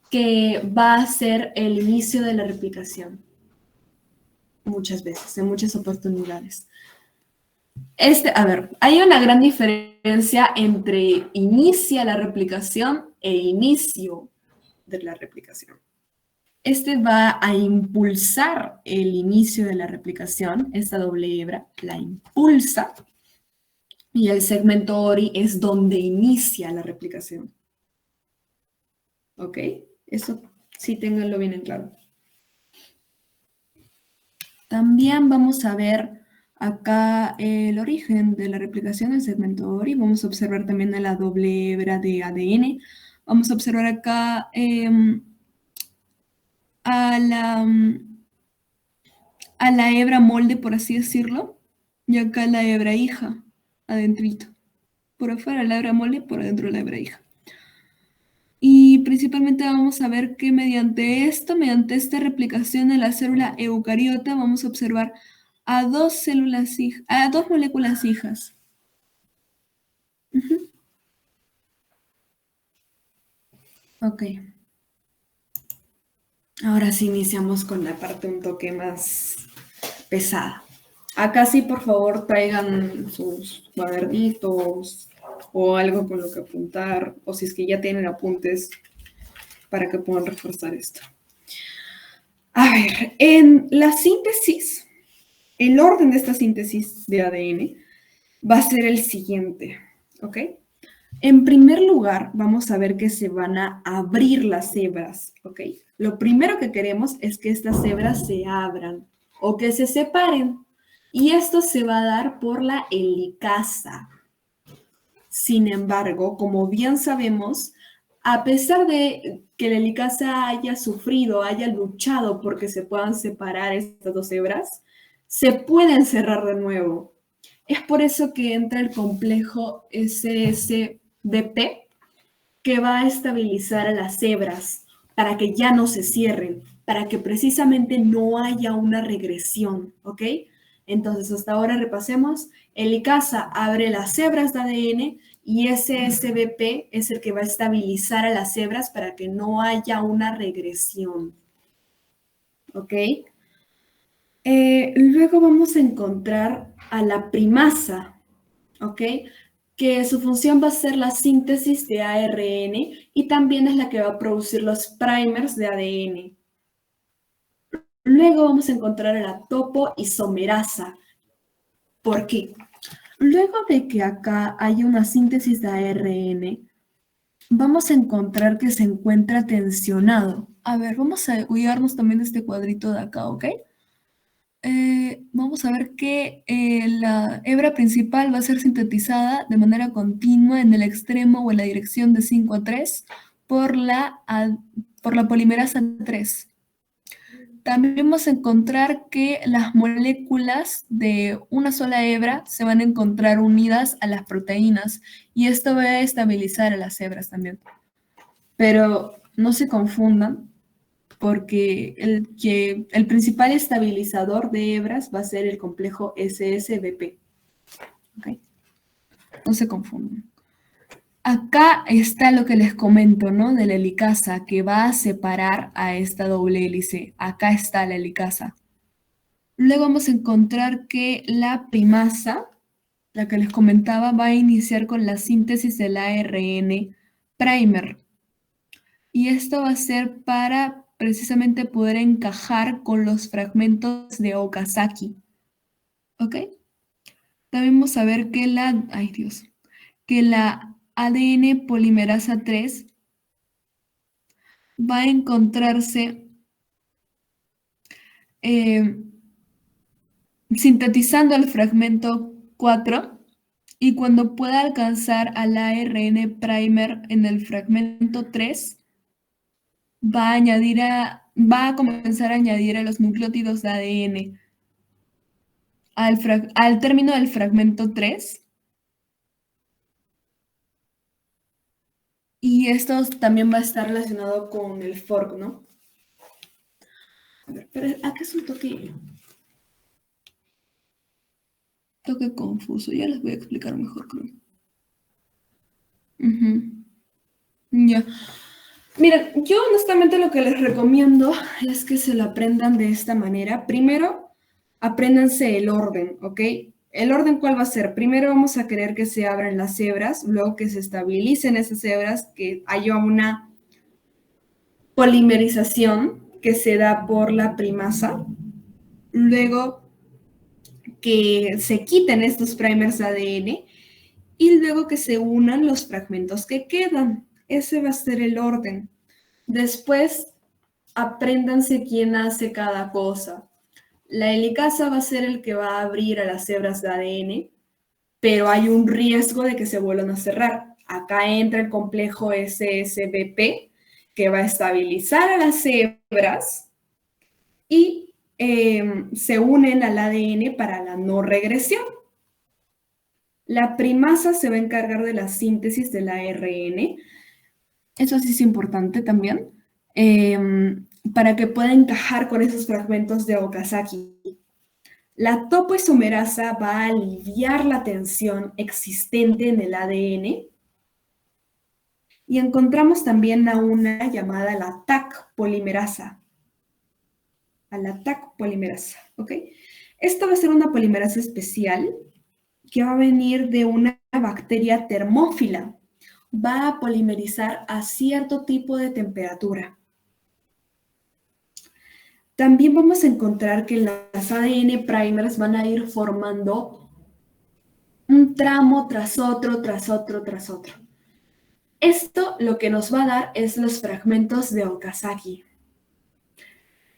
que va a ser el inicio de la replicación. Muchas veces, en muchas oportunidades. A ver, hay una gran diferencia entre inicia la replicación e inicio de la replicación. Este va a impulsar el inicio de la replicación, esta doble hebra la impulsa, y el segmento ORI es donde inicia la replicación. ¿Ok? Eso sí, ténganlo bien en claro. También vamos a ver acá el origen de la replicación del segmento ORI. Vamos a observar también a la doble hebra de ADN. Vamos a observar acá a la hebra molde, por así decirlo, y acá la hebra hija, adentrito. Por afuera la hebra molde, por adentro la hebra hija. Y principalmente vamos a ver que mediante esta replicación de la célula eucariota, vamos a observar a dos moléculas hijas. Ok. Ahora sí iniciamos con la parte un toque más pesada. Acá sí, por favor, traigan sus cuadernitos o algo con lo que apuntar, o si es que ya tienen apuntes para que puedan reforzar esto. A ver, en la síntesis, el orden de esta síntesis de ADN va a ser el siguiente, ¿ok? En primer lugar, vamos a ver que se van a abrir las hebras, ¿ok? Lo primero que queremos es que estas hebras se abran o que se separen. Y esto se va a dar por la helicasa. Sin embargo, como bien sabemos, a pesar de que la helicasa haya sufrido, haya luchado porque se puedan separar estas dos hebras, se pueden cerrar de nuevo. Es por eso que entra el complejo SSBP, que va a estabilizar a las hebras para que ya no se cierren, para que precisamente no haya una regresión, ¿ok? Entonces, hasta ahora repasemos. Helicasa abre las hebras de ADN y SSBP es el que va a estabilizar a las hebras para que no haya una regresión, ¿ok? Luego vamos a encontrar a la primasa, ¿ok? Que su función va a ser la síntesis de ARN y también es la que va a producir los primers de ADN. Luego vamos a encontrar a la topoisomerasa. ¿Por qué? Luego de que acá haya una síntesis de ARN, vamos a encontrar que se encuentra tensionado. A ver, vamos a cuidarnos también de este cuadrito de acá, ¿ok? Vamos a ver que la hebra principal va a ser sintetizada de manera continua en el extremo o en la dirección de 5 a 3 por la polimerasa 3. También vamos a encontrar que las moléculas de una sola hebra se van a encontrar unidas a las proteínas y esto va a estabilizar a las hebras también. Pero no se confundan, porque el principal estabilizador de hebras va a ser el complejo SSBP. ¿Okay? No se confundan. Acá está lo que les comento, ¿no? De la helicasa, que va a separar a esta doble hélice. Acá está la helicasa. Luego vamos a encontrar que la primasa, la que les comentaba, va a iniciar con la síntesis del ARN primer. Y esto va a ser para precisamente poder encajar con los fragmentos de Okazaki. ¿Ok? También vamos a ver que que la ADN polimerasa 3 va a encontrarse sintetizando el fragmento 4 y cuando pueda alcanzar al ARN primer en el fragmento 3, va a comenzar a añadir a los nucleótidos de ADN al término del fragmento 3. Y esto también va a estar relacionado con el fork, ¿no? A ver, pero acá es un toque confuso. Ya les voy a explicar mejor, creo. Ya. Miren, yo honestamente lo que les recomiendo es que se lo aprendan de esta manera. Primero, apréndanse el orden, ¿ok? ¿El orden cuál va a ser? Primero vamos a querer que se abran las hebras, luego que se estabilicen esas hebras, que haya una polimerización que se da por la primasa. Luego que se quiten estos primers de ADN y luego que se unan los fragmentos que quedan. Ese va a ser el orden. Después, apréndanse quién hace cada cosa. La helicasa va a ser el que va a abrir a las hebras de ADN, pero hay un riesgo de que se vuelvan a cerrar. Acá entra el complejo SSBP, que va a estabilizar a las hebras y se unen al ADN para la no regresión. La primasa se va a encargar de la síntesis del ARN. Eso sí es importante también, para que pueda encajar con esos fragmentos de Okazaki. La topoisomerasa va a aliviar la tensión existente en el ADN. Y encontramos también a una llamada la TAC polimerasa. A la TAC polimerasa, ¿ok? Esta va a ser una polimerasa especial que va a venir de una bacteria termófila. Va a polimerizar a cierto tipo de temperatura. También vamos a encontrar que las ADN primers van a ir formando un tramo tras otro, tras otro, tras otro. Esto lo que nos va a dar es los fragmentos de Okazaki.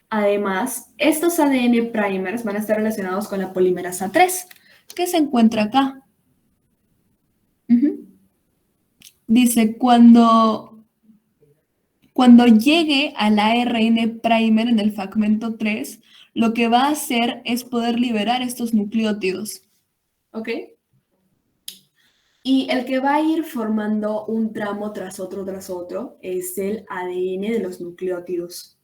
Además, estos ADN primers van a estar relacionados con la polimerasa 3, que se encuentra acá. Dice, cuando Cuando llegue al ARN primer en el fragmento 3, lo que va a hacer es poder liberar estos nucleótidos. ¿Ok? Y el que va a ir formando un tramo tras otro es el ADN de los nucleótidos.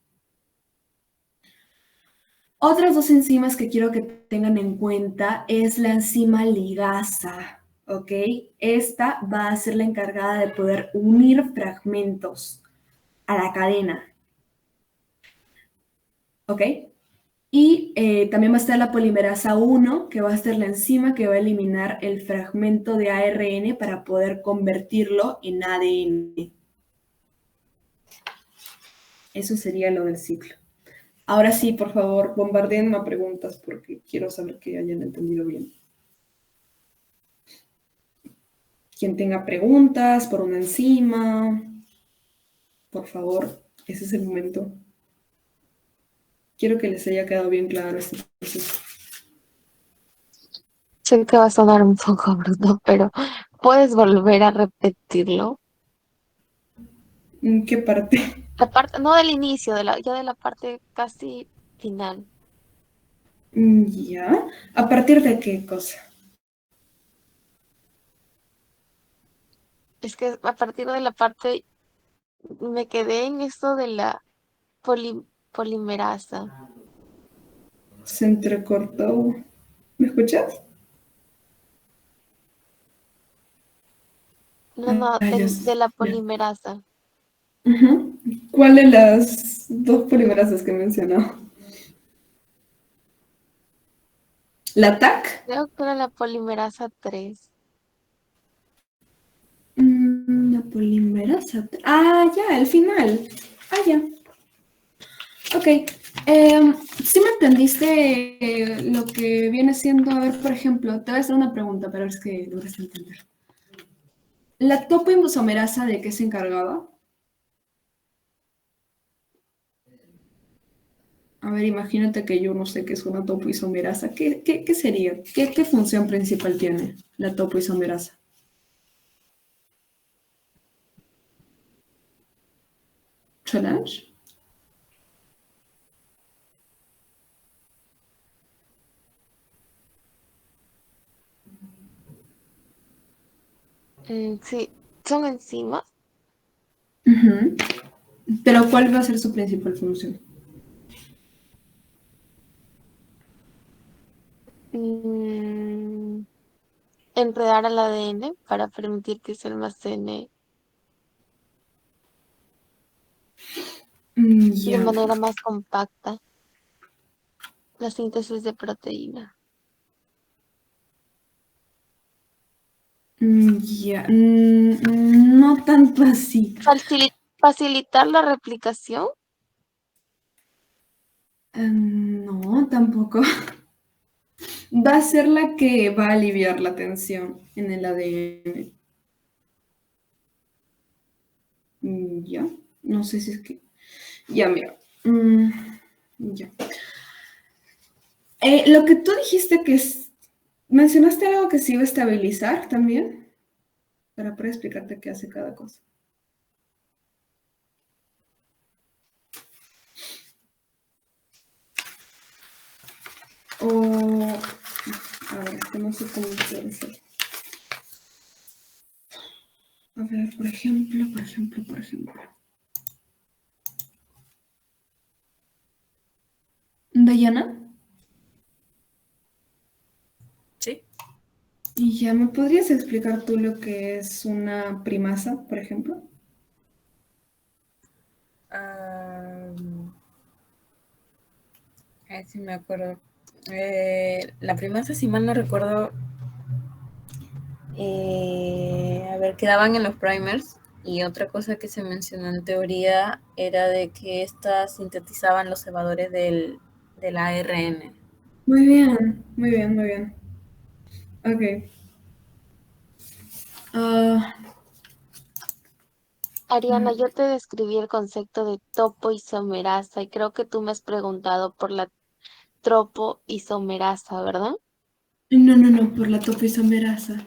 Otras dos enzimas que quiero que tengan en cuenta es la enzima ligasa, ¿ok? Esta va a ser la encargada de poder unir fragmentos a la cadena, ¿ok? Y también va a estar la polimerasa 1, que va a ser la enzima que va a eliminar el fragmento de ARN para poder convertirlo en ADN. Eso sería lo del ciclo. Ahora sí, por favor, bombardeenme a preguntas porque quiero saber que hayan entendido bien. Quien tenga preguntas por una enzima, por favor, ese es el momento. Quiero que les haya quedado bien claro este proceso. Sé que va a sonar un poco bruto, pero ¿puedes volver a repetirlo? ¿En qué parte? La parte, no del inicio, ya de la parte casi final. ¿Ya? ¿A partir de qué cosa? Es que a partir de la parte, me quedé en esto de la polimerasa. Se entrecortó. ¿Me escuchas? No, Ya de la ya. polimerasa. Ujú. ¿Cuál de las dos polimerasas que mencionó? ¿La TAC? Creo que era la polimerasa 3. La polimerasa. Ah, ya, el final. Ah, ya. Ok. ¿Sí me entendiste lo que viene siendo? A ver, por ejemplo, te voy a hacer una pregunta para ver si logras entender. ¿La topoisomerasa de qué se encargaba? A ver, imagínate que yo no sé qué es una topoisomerasa. ¿Qué sería? ¿Qué función principal tiene la topoisomerasa? ¿Solange? Sí, son enzimas. Ujú. Pero ¿cuál va a ser su principal función? mm, Enredar al ADN para permitir que se almacene de Ya. manera más compacta la síntesis de proteína. Ya. No tanto así. Facilitar la replicación. No, tampoco. Va a ser la que va a aliviar la tensión en el ADN. Ya. No sé si es que. Ya, mira. Ya. Lo que tú dijiste que es. ¿Mencionaste algo que se iba a estabilizar también? Para poder explicarte qué hace cada cosa. O. A ver, es que no sé cómo puede ser. A ver, por ejemplo. Dayana, Sí. ¿y ya me podrías explicar tú lo que es una primasa, por ejemplo? A ver si me acuerdo. La primasa, si mal no recuerdo, a ver, quedaban en los primers. Y otra cosa que se mencionó en teoría era de que estas sintetizaban los cebadores del ARN. Muy bien, muy bien, muy bien. Ok. Ah, Ariana, yo te describí el concepto de topoisomerasa y creo que tú me has preguntado por la tropoisomerasa, ¿verdad? no, por la topoisomerasa.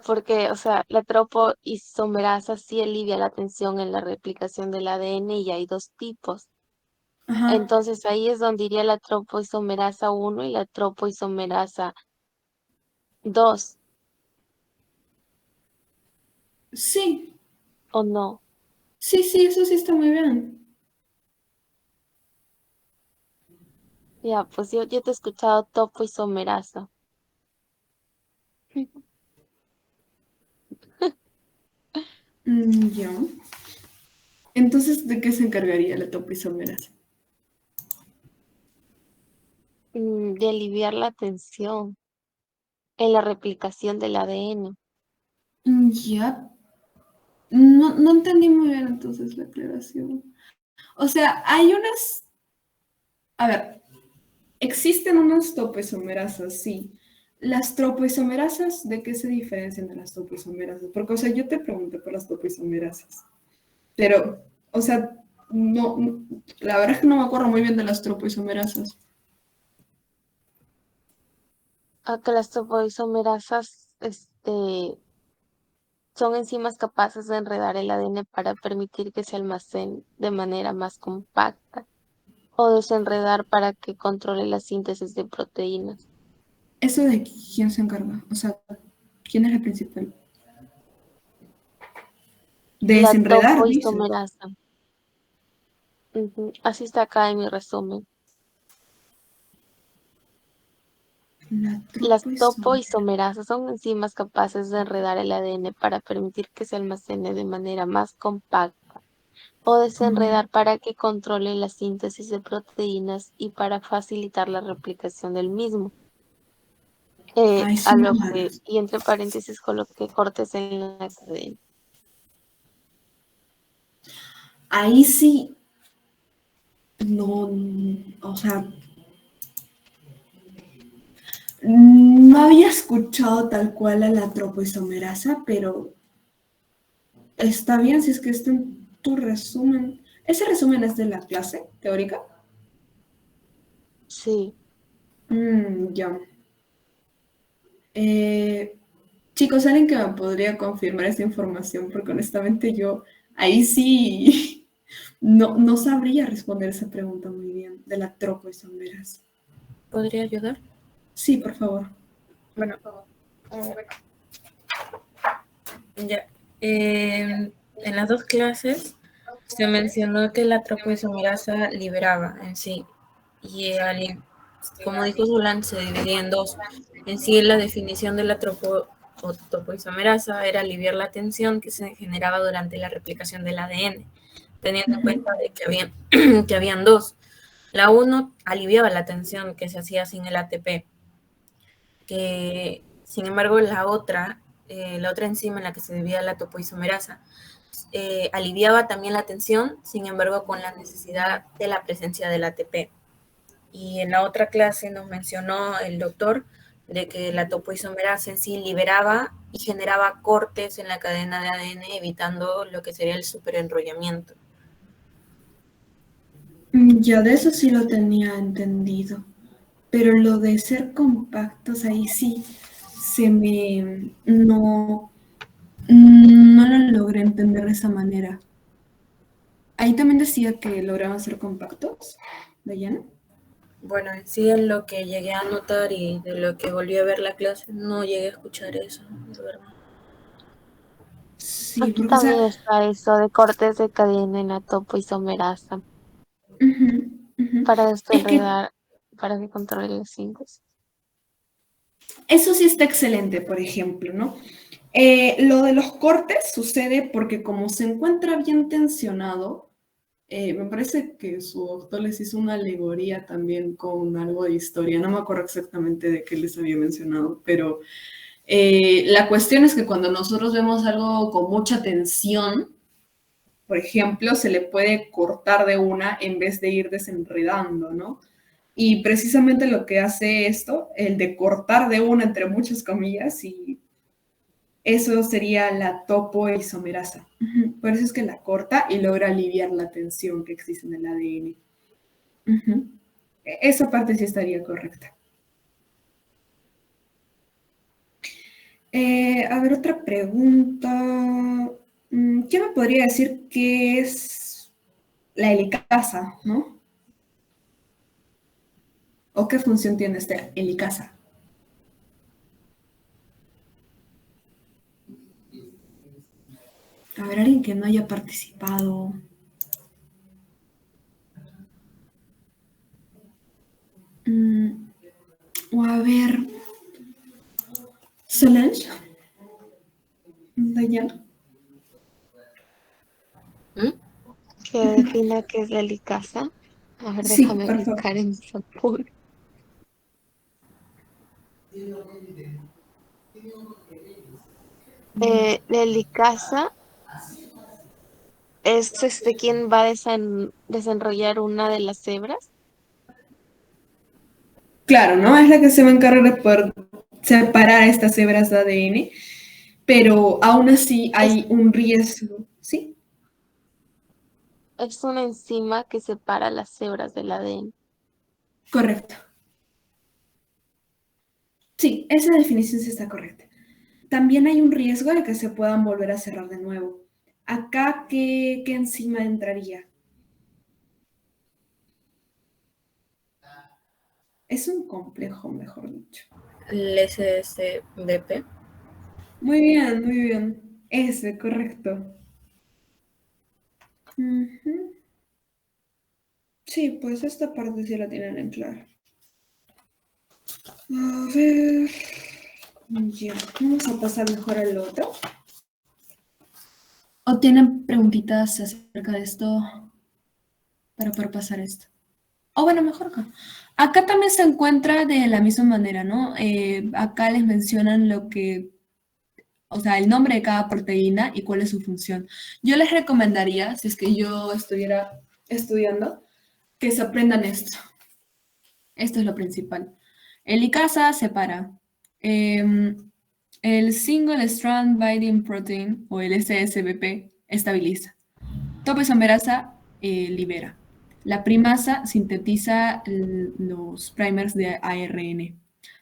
Porque, o sea, la topoisomerasa sí alivia la tensión en la replicación del ADN y hay dos tipos. Ajá. Entonces ahí es donde iría la topoisomerasa 1 y la topoisomerasa 2, Sí, ¿o no? sí, eso sí está muy bien. Ya, pues yo te he escuchado topoisomerasa. Ya. Entonces, ¿de qué se encargaría la topoisomerasa? De aliviar la tensión en la replicación del ADN. Ya. No entendí muy bien entonces la aclaración. O sea, hay unas. A ver, existen unas topoisomerasas, sí. Las topoisomerasas, ¿de qué se diferencian de las topoisomerasas? Porque, o sea, yo te pregunté por las topoisomerasas, pero, o sea, la verdad es que no me acuerdo muy bien de las topoisomerasas. Que las topoisomerasas, son enzimas capaces de enredar el ADN para permitir que se almacene de manera más compacta o desenredar para que controle la síntesis de proteínas. ¿Eso de quién se encarga? O sea, ¿quién es el principal? De La desenredar, dices. topoisomerasa. Ujú, así está acá en mi resumen. La Las topoisomerasa. topoisomerasas son enzimas capaces de enredar el ADN para permitir que se almacene de manera más compacta o desenredar para que controle la síntesis de proteínas y para facilitar la replicación del mismo. Ay, A sí, lo que, madres. y entre paréntesis coloqué cortes en la cadena. Ahí sí, no, o sea, no había escuchado tal cual a la topoisomerasa, pero está bien si es que está en tu resumen. ¿Ese resumen es de la clase teórica? Sí, Ya. Eh, chicos, ¿alguien que me podría confirmar esta información? Porque honestamente yo ahí sí no sabría responder esa pregunta muy bien de la topoisomerasa. ¿Podría ayudar? Sí, por favor. Bueno, ya. En las dos clases se mencionó que la topoisomerasa liberaba en sí, y como dijo Zulan, se dividía en dos. En sí, la definición de la topoisomerasa era aliviar la tensión que se generaba durante la replicación del ADN, teniendo en cuenta de que habían dos. La uno aliviaba la tensión que se hacía sin el ATP, que sin embargo la otra enzima en la que se dividía la topoisomerasa, aliviaba también la tensión, sin embargo con la necesidad de la presencia del ATP. Y en la otra clase nos mencionó el doctor de que la topoisomerasa en sí liberaba y generaba cortes en la cadena de ADN, evitando lo que sería el superenrollamiento. Ya de eso sí lo tenía entendido, pero lo de ser compactos ahí sí no lo logré entender de esa manera. Ahí también decía que lograban ser compactos, Dayana. Bueno, en sí en lo que llegué a notar y de lo que volví a ver la clase, no llegué a escuchar eso, de verdad. Sí, aquí porque, o sea, también está eso de cortes de cadena en la topoisomerasa ujú, ujú. para Es que desenredar, para que controle la síntesis. eso sí está excelente, por ejemplo, ¿no? Lo de los cortes sucede porque como se encuentra bien tensionado, me parece que su doctor les hizo una alegoría también con algo de historia, no me acuerdo exactamente de qué les había mencionado, pero la cuestión es que cuando nosotros vemos algo con mucha tensión, por ejemplo, se le puede cortar de una en vez de ir desenredando, ¿no? Y precisamente lo que hace esto, el de cortar de una entre muchas comillas, y eso sería la topoisomerasa. Por eso es que la corta y logra aliviar la tensión que existe en el ADN. Esa parte sí estaría correcta. A ver, otra pregunta. ¿Quién me podría decir qué es la helicasa, no? ¿O qué función tiene esta helicasa? A ver, alguien que no haya participado. O a ver, Solange, Dayan. Que defina qué es la helicasa. A ver, Sí, déjame por favor. buscar en mis apuntes. La helicasa es quien va a desenrollar una de las hebras. Claro, ¿no? Es la que se va a encargar de poder separar estas hebras de ADN, pero aún así Es, hay un riesgo, ¿sí? es una enzima que separa las hebras del ADN. Correcto. Sí, esa definición sí está correcta. También hay un riesgo de que se puedan volver a cerrar de nuevo. Acá, ¿qué enzima entraría? Es un complejo, mejor dicho. El SSDP. Muy bien, muy bien. Ese, correcto. Ujú. Sí, pues esta parte sí la tienen en claro. A ver. Ya, vamos a pasar mejor al otro. ¿O tienen preguntitas acerca de esto para poder pasar esto? O bueno, mejor acá. Acá también se encuentra de la misma manera, ¿no? Acá les mencionan lo que, o sea, el nombre de cada proteína y cuál es su función. Yo les recomendaría, si es que yo estuviera estudiando, que se aprendan esto. Esto es lo principal. El licasa separa. El Single Strand Binding Protein, o el SSBP, estabiliza. Topoisomerasa libera. La primasa sintetiza los primers de ARN.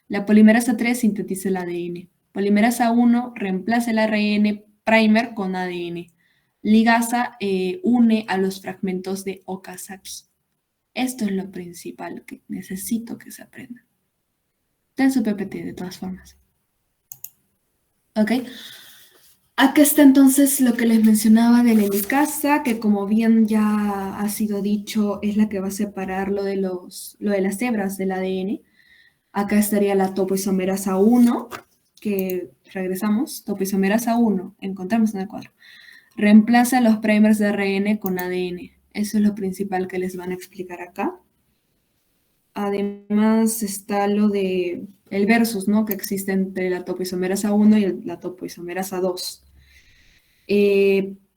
La polimerasa 3 sintetiza el ADN. Polimerasa 1 reemplaza el ARN primer con ADN. Ligasa une a los fragmentos de Okazaki. Esto es lo principal que necesito que se aprenda. Ten su PPT de todas formas. ¿Ok? Acá está entonces lo que les mencionaba de la helicasa, que como bien ya ha sido dicho, es la que va a separar lo de las hebras del ADN. Acá estaría la topoisomerasa 1, que regresamos, topoisomerasa 1, encontramos en el cuadro. Reemplaza los primers de ARN con ADN. Eso es lo principal que les van a explicar acá. Además está lo de el versus, ¿no? Que existe entre la topoisomerasa 1 y la topoisomerasa 2.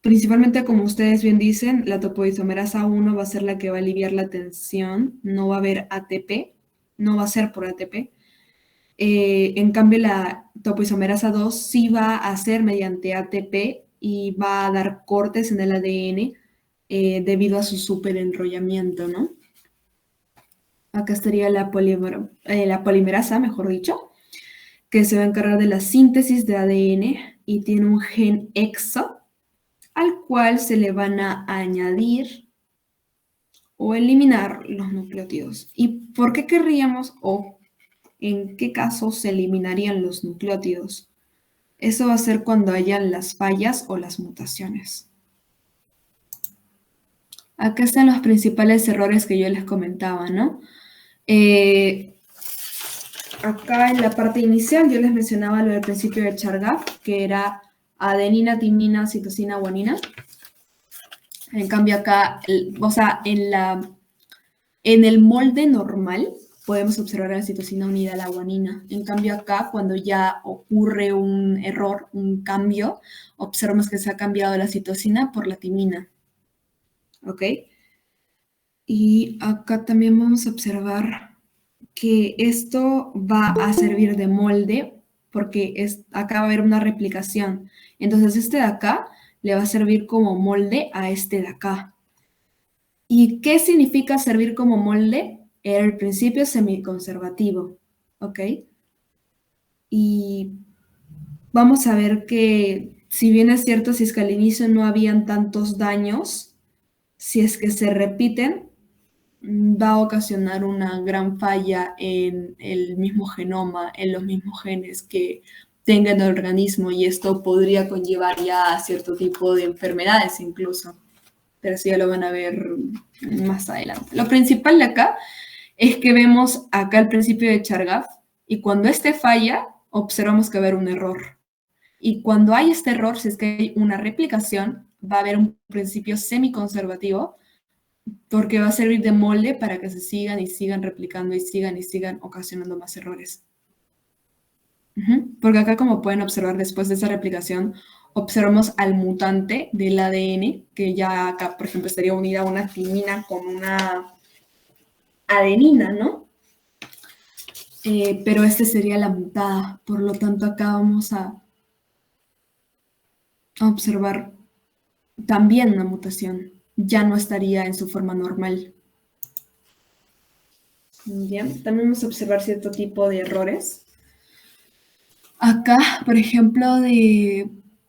Principalmente, como ustedes bien dicen, la topoisomerasa 1 va a ser la que va a aliviar la tensión, no va a haber ATP, no va a ser por ATP. En cambio, la topoisomerasa 2 sí va a ser mediante ATP y va a dar cortes en el ADN debido a su superenrollamiento, ¿no? Acá estaría la polimerasa, mejor dicho, que se va a encargar de la síntesis de ADN y tiene un gen exo al cual se le van a añadir o eliminar los nucleótidos. ¿Y por qué querríamos o en qué caso se eliminarían los nucleótidos? Eso va a ser cuando hayan las fallas o las mutaciones. Acá están los principales errores que yo les comentaba, ¿no? Acá en la parte inicial yo les mencionaba lo del principio de Chargaff, que era adenina, timina, citosina, guanina. En cambio acá, o sea, en el molde normal podemos observar la citosina unida a la guanina. En cambio acá, cuando ya ocurre un error, un cambio, observamos que se ha cambiado la citosina por la timina. ¿Ok? Y acá también vamos a observar que esto va a servir de molde porque acá va a haber una replicación. Entonces este de acá le va a servir como molde a este de acá. ¿Y qué significa servir como molde? Era el principio semiconservativo, ¿ok? Y vamos a ver que, si bien es cierto, si es que al inicio no habían tantos daños, si es que se repiten, va a ocasionar una gran falla en el mismo genoma, en los mismos genes que tenga el organismo, y esto podría conllevar ya a cierto tipo de enfermedades incluso, pero eso ya lo van a ver más adelante. Lo principal de acá es que vemos acá el principio de Chargaff, y cuando este falla, observamos que va a haber un error. Y cuando hay este error, si es que hay una replicación, va a haber un principio semiconservativo, porque va a servir de molde para que se sigan y sigan replicando y sigan ocasionando más errores. Porque acá, como pueden observar, después de esa replicación, observamos al mutante del ADN, que ya acá, por ejemplo, estaría unida a una timina con una adenina, ¿no? Pero este sería la mutada, por lo tanto acá vamos a observar también una mutación, ya no estaría en su forma normal. Bien, también vamos a observar cierto tipo de errores. Acá, por ejemplo,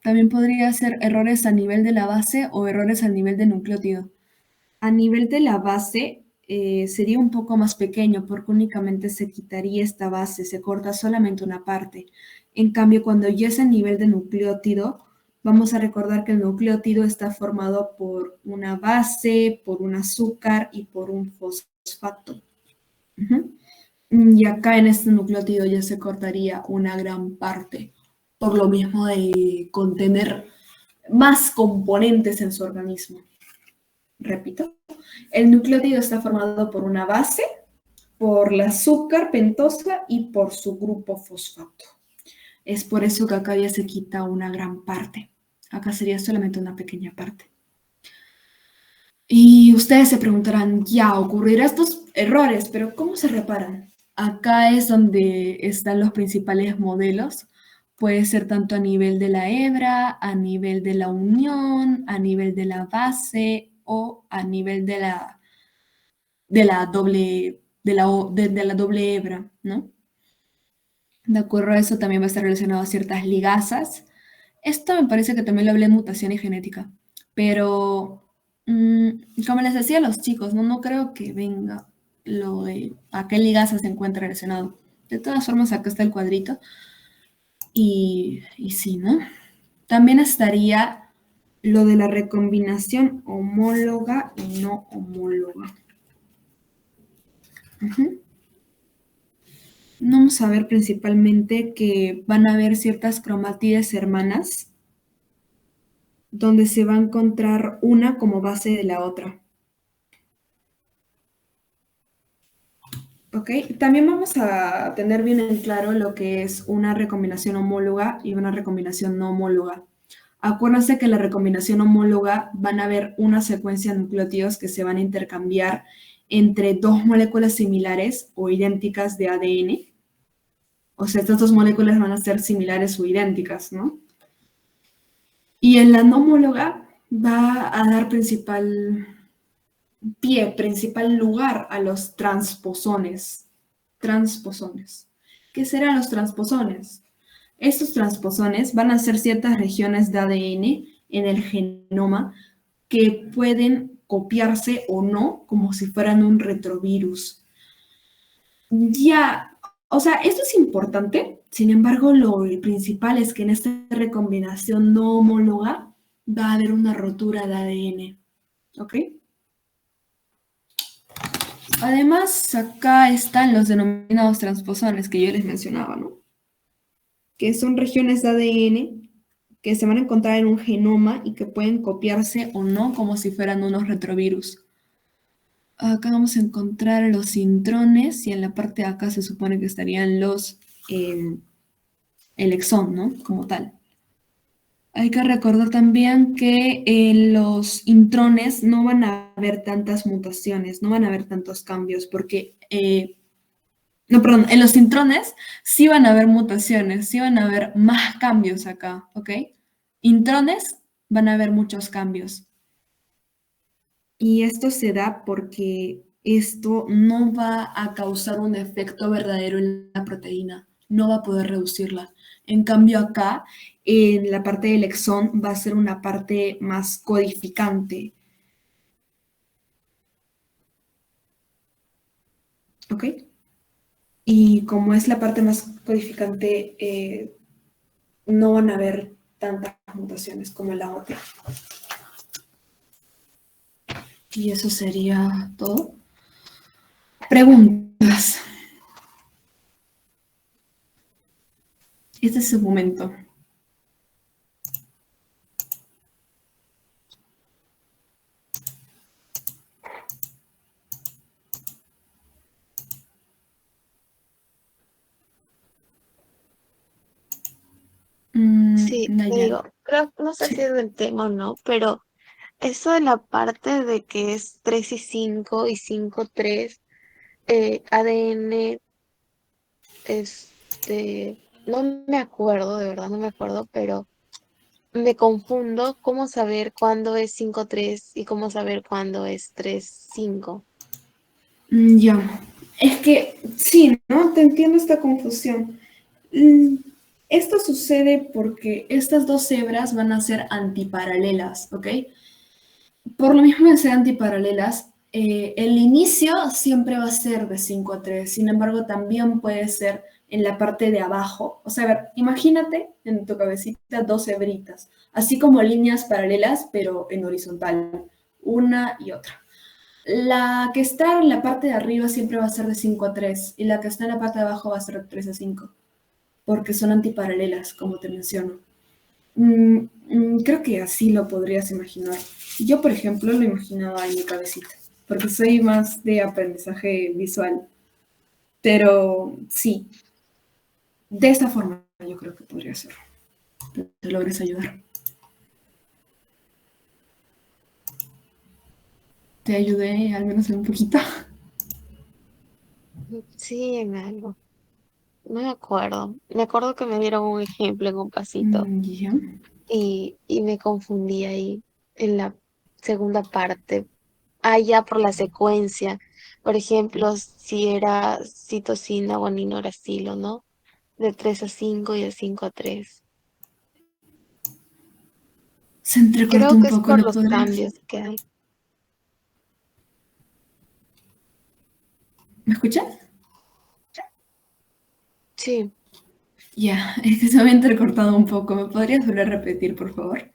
también podría ser errores a nivel de la base o errores a nivel de nucleótido. A nivel de la base sería un poco más pequeño porque únicamente se quitaría esta base, se corta solamente una parte. En cambio, cuando ya es a nivel de nucleótido, vamos a recordar que el nucleótido está formado por una base, por un azúcar y por un fosfato. Y acá en este nucleótido ya se cortaría una gran parte, por lo mismo de contener más componentes en su organismo. Repito, el nucleótido está formado por una base, por el azúcar pentosa y por su grupo fosfato. Es por eso que acá ya se quita una gran parte. Acá sería solamente una pequeña parte. Y ustedes se preguntarán, ya ocurrirán estos errores, pero ¿cómo se reparan? Acá es donde están los principales modelos. Puede ser tanto a nivel de la hebra, a nivel de la unión, a nivel de la base o a nivel de la doble hebra, ¿no? De acuerdo a eso también va a estar relacionado a ciertas ligazas. Esto me parece que también lo hablé en mutación y genética, pero como les decía a los chicos, no creo que venga lo de a qué ligasa se encuentra relacionado. De todas formas, acá está el cuadrito. Y sí, ¿no? También estaría lo de la recombinación homóloga y no homóloga. Vamos a ver principalmente que van a haber ciertas cromátides hermanas donde se va a encontrar una como base de la otra. ¿Ok? También vamos a tener bien en claro lo que es una recombinación homóloga y una recombinación no homóloga. Acuérdense que la recombinación homóloga van a haber una secuencia de nucleótidos que se van a intercambiar entre dos moléculas similares o idénticas de ADN. O sea, estas dos moléculas van a ser similares o idénticas, ¿no? Y en la no homóloga va a dar principal lugar a los transposones. ¿Qué serán los transposones? Estos transposones van a ser ciertas regiones de ADN en el genoma que pueden copiarse o no como si fueran un retrovirus. Ya, o sea, esto es importante, sin embargo, lo principal es que en esta recombinación no homóloga va a haber una rotura de ADN, ¿ok? Además, acá están los denominados transposones que yo les mencionaba, ¿no? Que son regiones de ADN que se van a encontrar en un genoma y que pueden copiarse o no como si fueran unos retrovirus. Acá vamos a encontrar los intrones y en la parte de acá se supone que estarían el exón, ¿no? Como tal. Hay que recordar también que en los intrones no van a haber tantas mutaciones, no van a haber tantos cambios, porque, en los intrones sí van a haber mutaciones, sí van a haber más cambios acá, ¿ok? Intrones van a haber muchos cambios. Y esto se da porque esto no va a causar un efecto verdadero en la proteína. no va a poder reducirla. En cambio acá, en la parte del exón, va a ser una parte más codificante. ¿Ok? Y como es la parte más codificante, no van a haber tantas mutaciones como en la otra. Y eso sería todo. Preguntas. Este es su momento. Sí, te Nayara. digo, creo, no sé Sí. si es del tema o no, pero eso de la parte de que es 3 y 5 y 5, 3, ADN, no me acuerdo, de verdad no me acuerdo, pero me confundo cómo saber cuándo es 5, 3 y cómo saber cuándo es 3, 5. Ya. Es que sí, ¿no? Te entiendo esta confusión. Mm, Esto sucede porque estas dos hebras van a ser antiparalelas, ¿ok? Por lo mismo de ser antiparalelas, el inicio siempre va a ser de 5 a 3. Sin embargo, también puede ser en la parte de abajo. O sea, a ver, imagínate en tu cabecita dos hebritas, así como líneas paralelas, pero en horizontal, una y otra. La que está en la parte de arriba siempre va a ser de 5 a 3 y la que está en la parte de abajo va a ser de 3 a 5, porque son antiparalelas, como te menciono. Creo que así lo podrías imaginar. Yo, por ejemplo, lo imaginaba en mi cabecita, porque soy más de aprendizaje visual. Pero sí, de esta forma yo creo que podría ser. Te logres ayudar. Te ayudé al menos en un poquito. Sí, en algo. No me acuerdo. Me acuerdo que me dieron un ejemplo en un pasito Ya. y me confundí ahí en la segunda parte. Ah, ya por la secuencia. Por ejemplo, si era citosina, guanina, uracilo, ¿no? De 3 a 5 y de 5 a 3. Se entrecortó Creo un que es poco, por ¿lo los podrías? cambios que hay. ¿Me escuchas? Sí, Ya, es que se me ha entrecortado un poco. ¿Me podrías volver a repetir, por favor?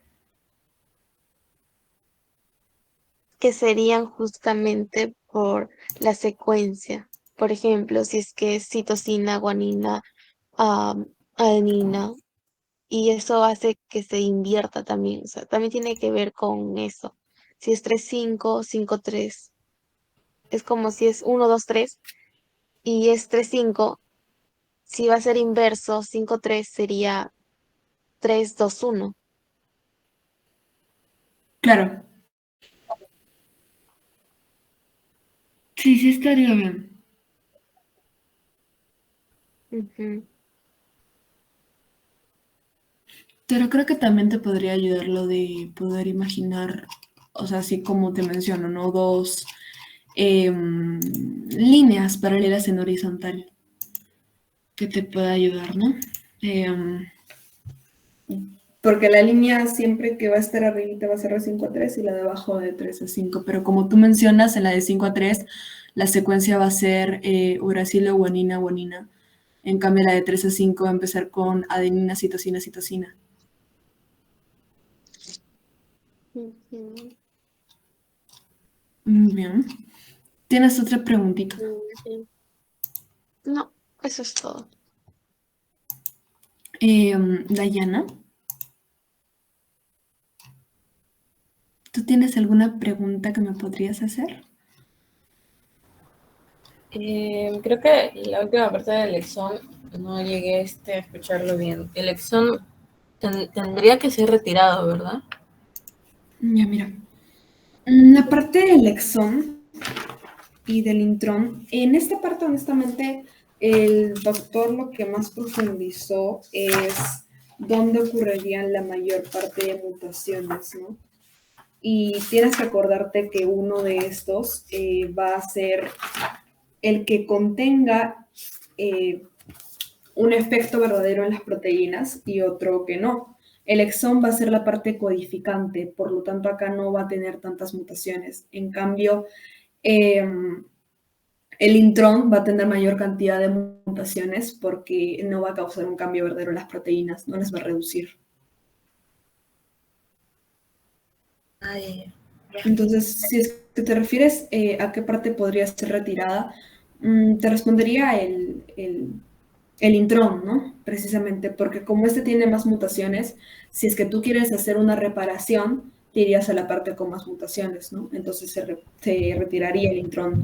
que serían justamente por la secuencia. Por ejemplo, si es que es citosina, guanina, adenina, y eso hace que se invierta también. O sea, también tiene que ver con eso. Si es 3 5 5 3, es como si es 1 2 3 y es 3 5. Si va a ser inverso, 5 3 sería 3 2 1. Claro. Sí, sí estaría bien. Ujú. Pero creo que también te podría ayudar lo de poder imaginar, o sea, así como te menciono, ¿no? Dos líneas paralelas en horizontal que te pueda ayudar, ¿no? Em, Porque la línea siempre que va a estar arribita va a ser de 5 a 3 y la de abajo de 3 a 5. Pero como tú mencionas, en la de 5 a 3, la secuencia va a ser uracilo, guanina, guanina. En cambio, la de 3 a 5 va a empezar con adenina, citosina, citosina. Ujú. Bien. ¿Tienes otra preguntita? Ujú. No, eso es todo. Dayana, ¿tú tienes alguna pregunta que me podrías hacer? Creo que la última parte del exón no llegué a escucharlo bien. El exón tendría que ser retirado, ¿verdad? Ya, mira. La parte del exón y del intrón, en esta parte, honestamente, el doctor lo que más profundizó es dónde ocurrirían la mayor parte de mutaciones, ¿no? Y tienes que acordarte que uno de estos va a ser el que contenga eh, un efecto verdadero en las proteínas y otro que no. El exón va a ser la parte codificante, por lo tanto acá no va a tener tantas mutaciones. En cambio, el intrón va a tener mayor cantidad de mutaciones porque no va a causar un cambio verdadero en las proteínas, no las va a reducir. Ay, ya. Entonces, si es que te refieres a qué parte podría ser retirada, te respondería el intrón, ¿no? Precisamente, porque como este tiene más mutaciones, si es que tú quieres hacer una reparación, te irías a la parte con más mutaciones, ¿no? Entonces se retiraría el intrón.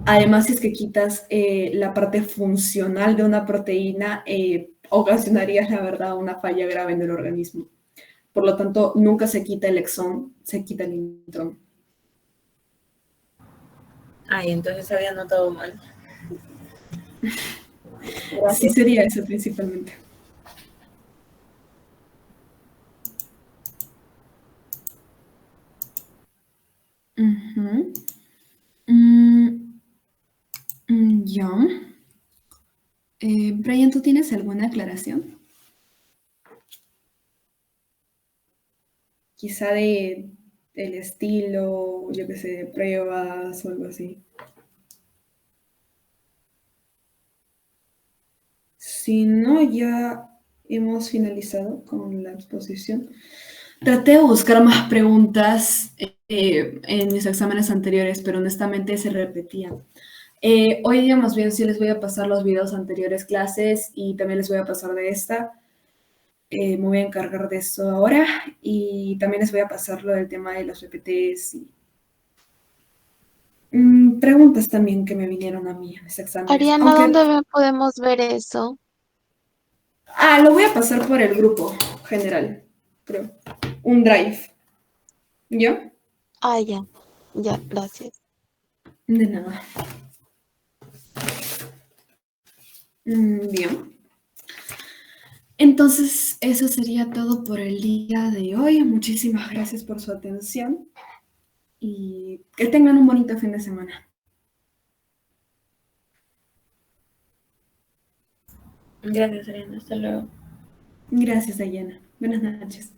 Además, si es que quitas la parte funcional de una proteína, ocasionarías, la verdad, una falla grave en el organismo. Por lo tanto, nunca se quita el exón, se quita el intrón. Ay, entonces había notado mal. Sí Gracias. sería eso principalmente. Ujú. Ya. Brian, ¿tú tienes alguna aclaración? Quizá del estilo, yo qué sé, de pruebas o algo así. Si no, ya hemos finalizado con la exposición. Traté de buscar más preguntas en mis exámenes anteriores, pero honestamente se repetían. Hoy día más bien sí les voy a pasar los videos anteriores clases y también les voy a pasar de esta. Me voy a encargar de eso ahora y también les voy a pasar lo del tema de los PPTs y preguntas también que me vinieron a mí en mis exámenes. Ariana, Aunque, ¿dónde podemos ver eso? lo voy a pasar por el grupo general, creo. Un drive. ¿Yo? Ah, ya, ya, gracias. De nada. Bien. Entonces, eso sería todo por el día de hoy. Muchísimas gracias por su atención y que tengan un bonito fin de semana. Gracias, Ariana. Hasta luego. Gracias, Dayana. Buenas noches.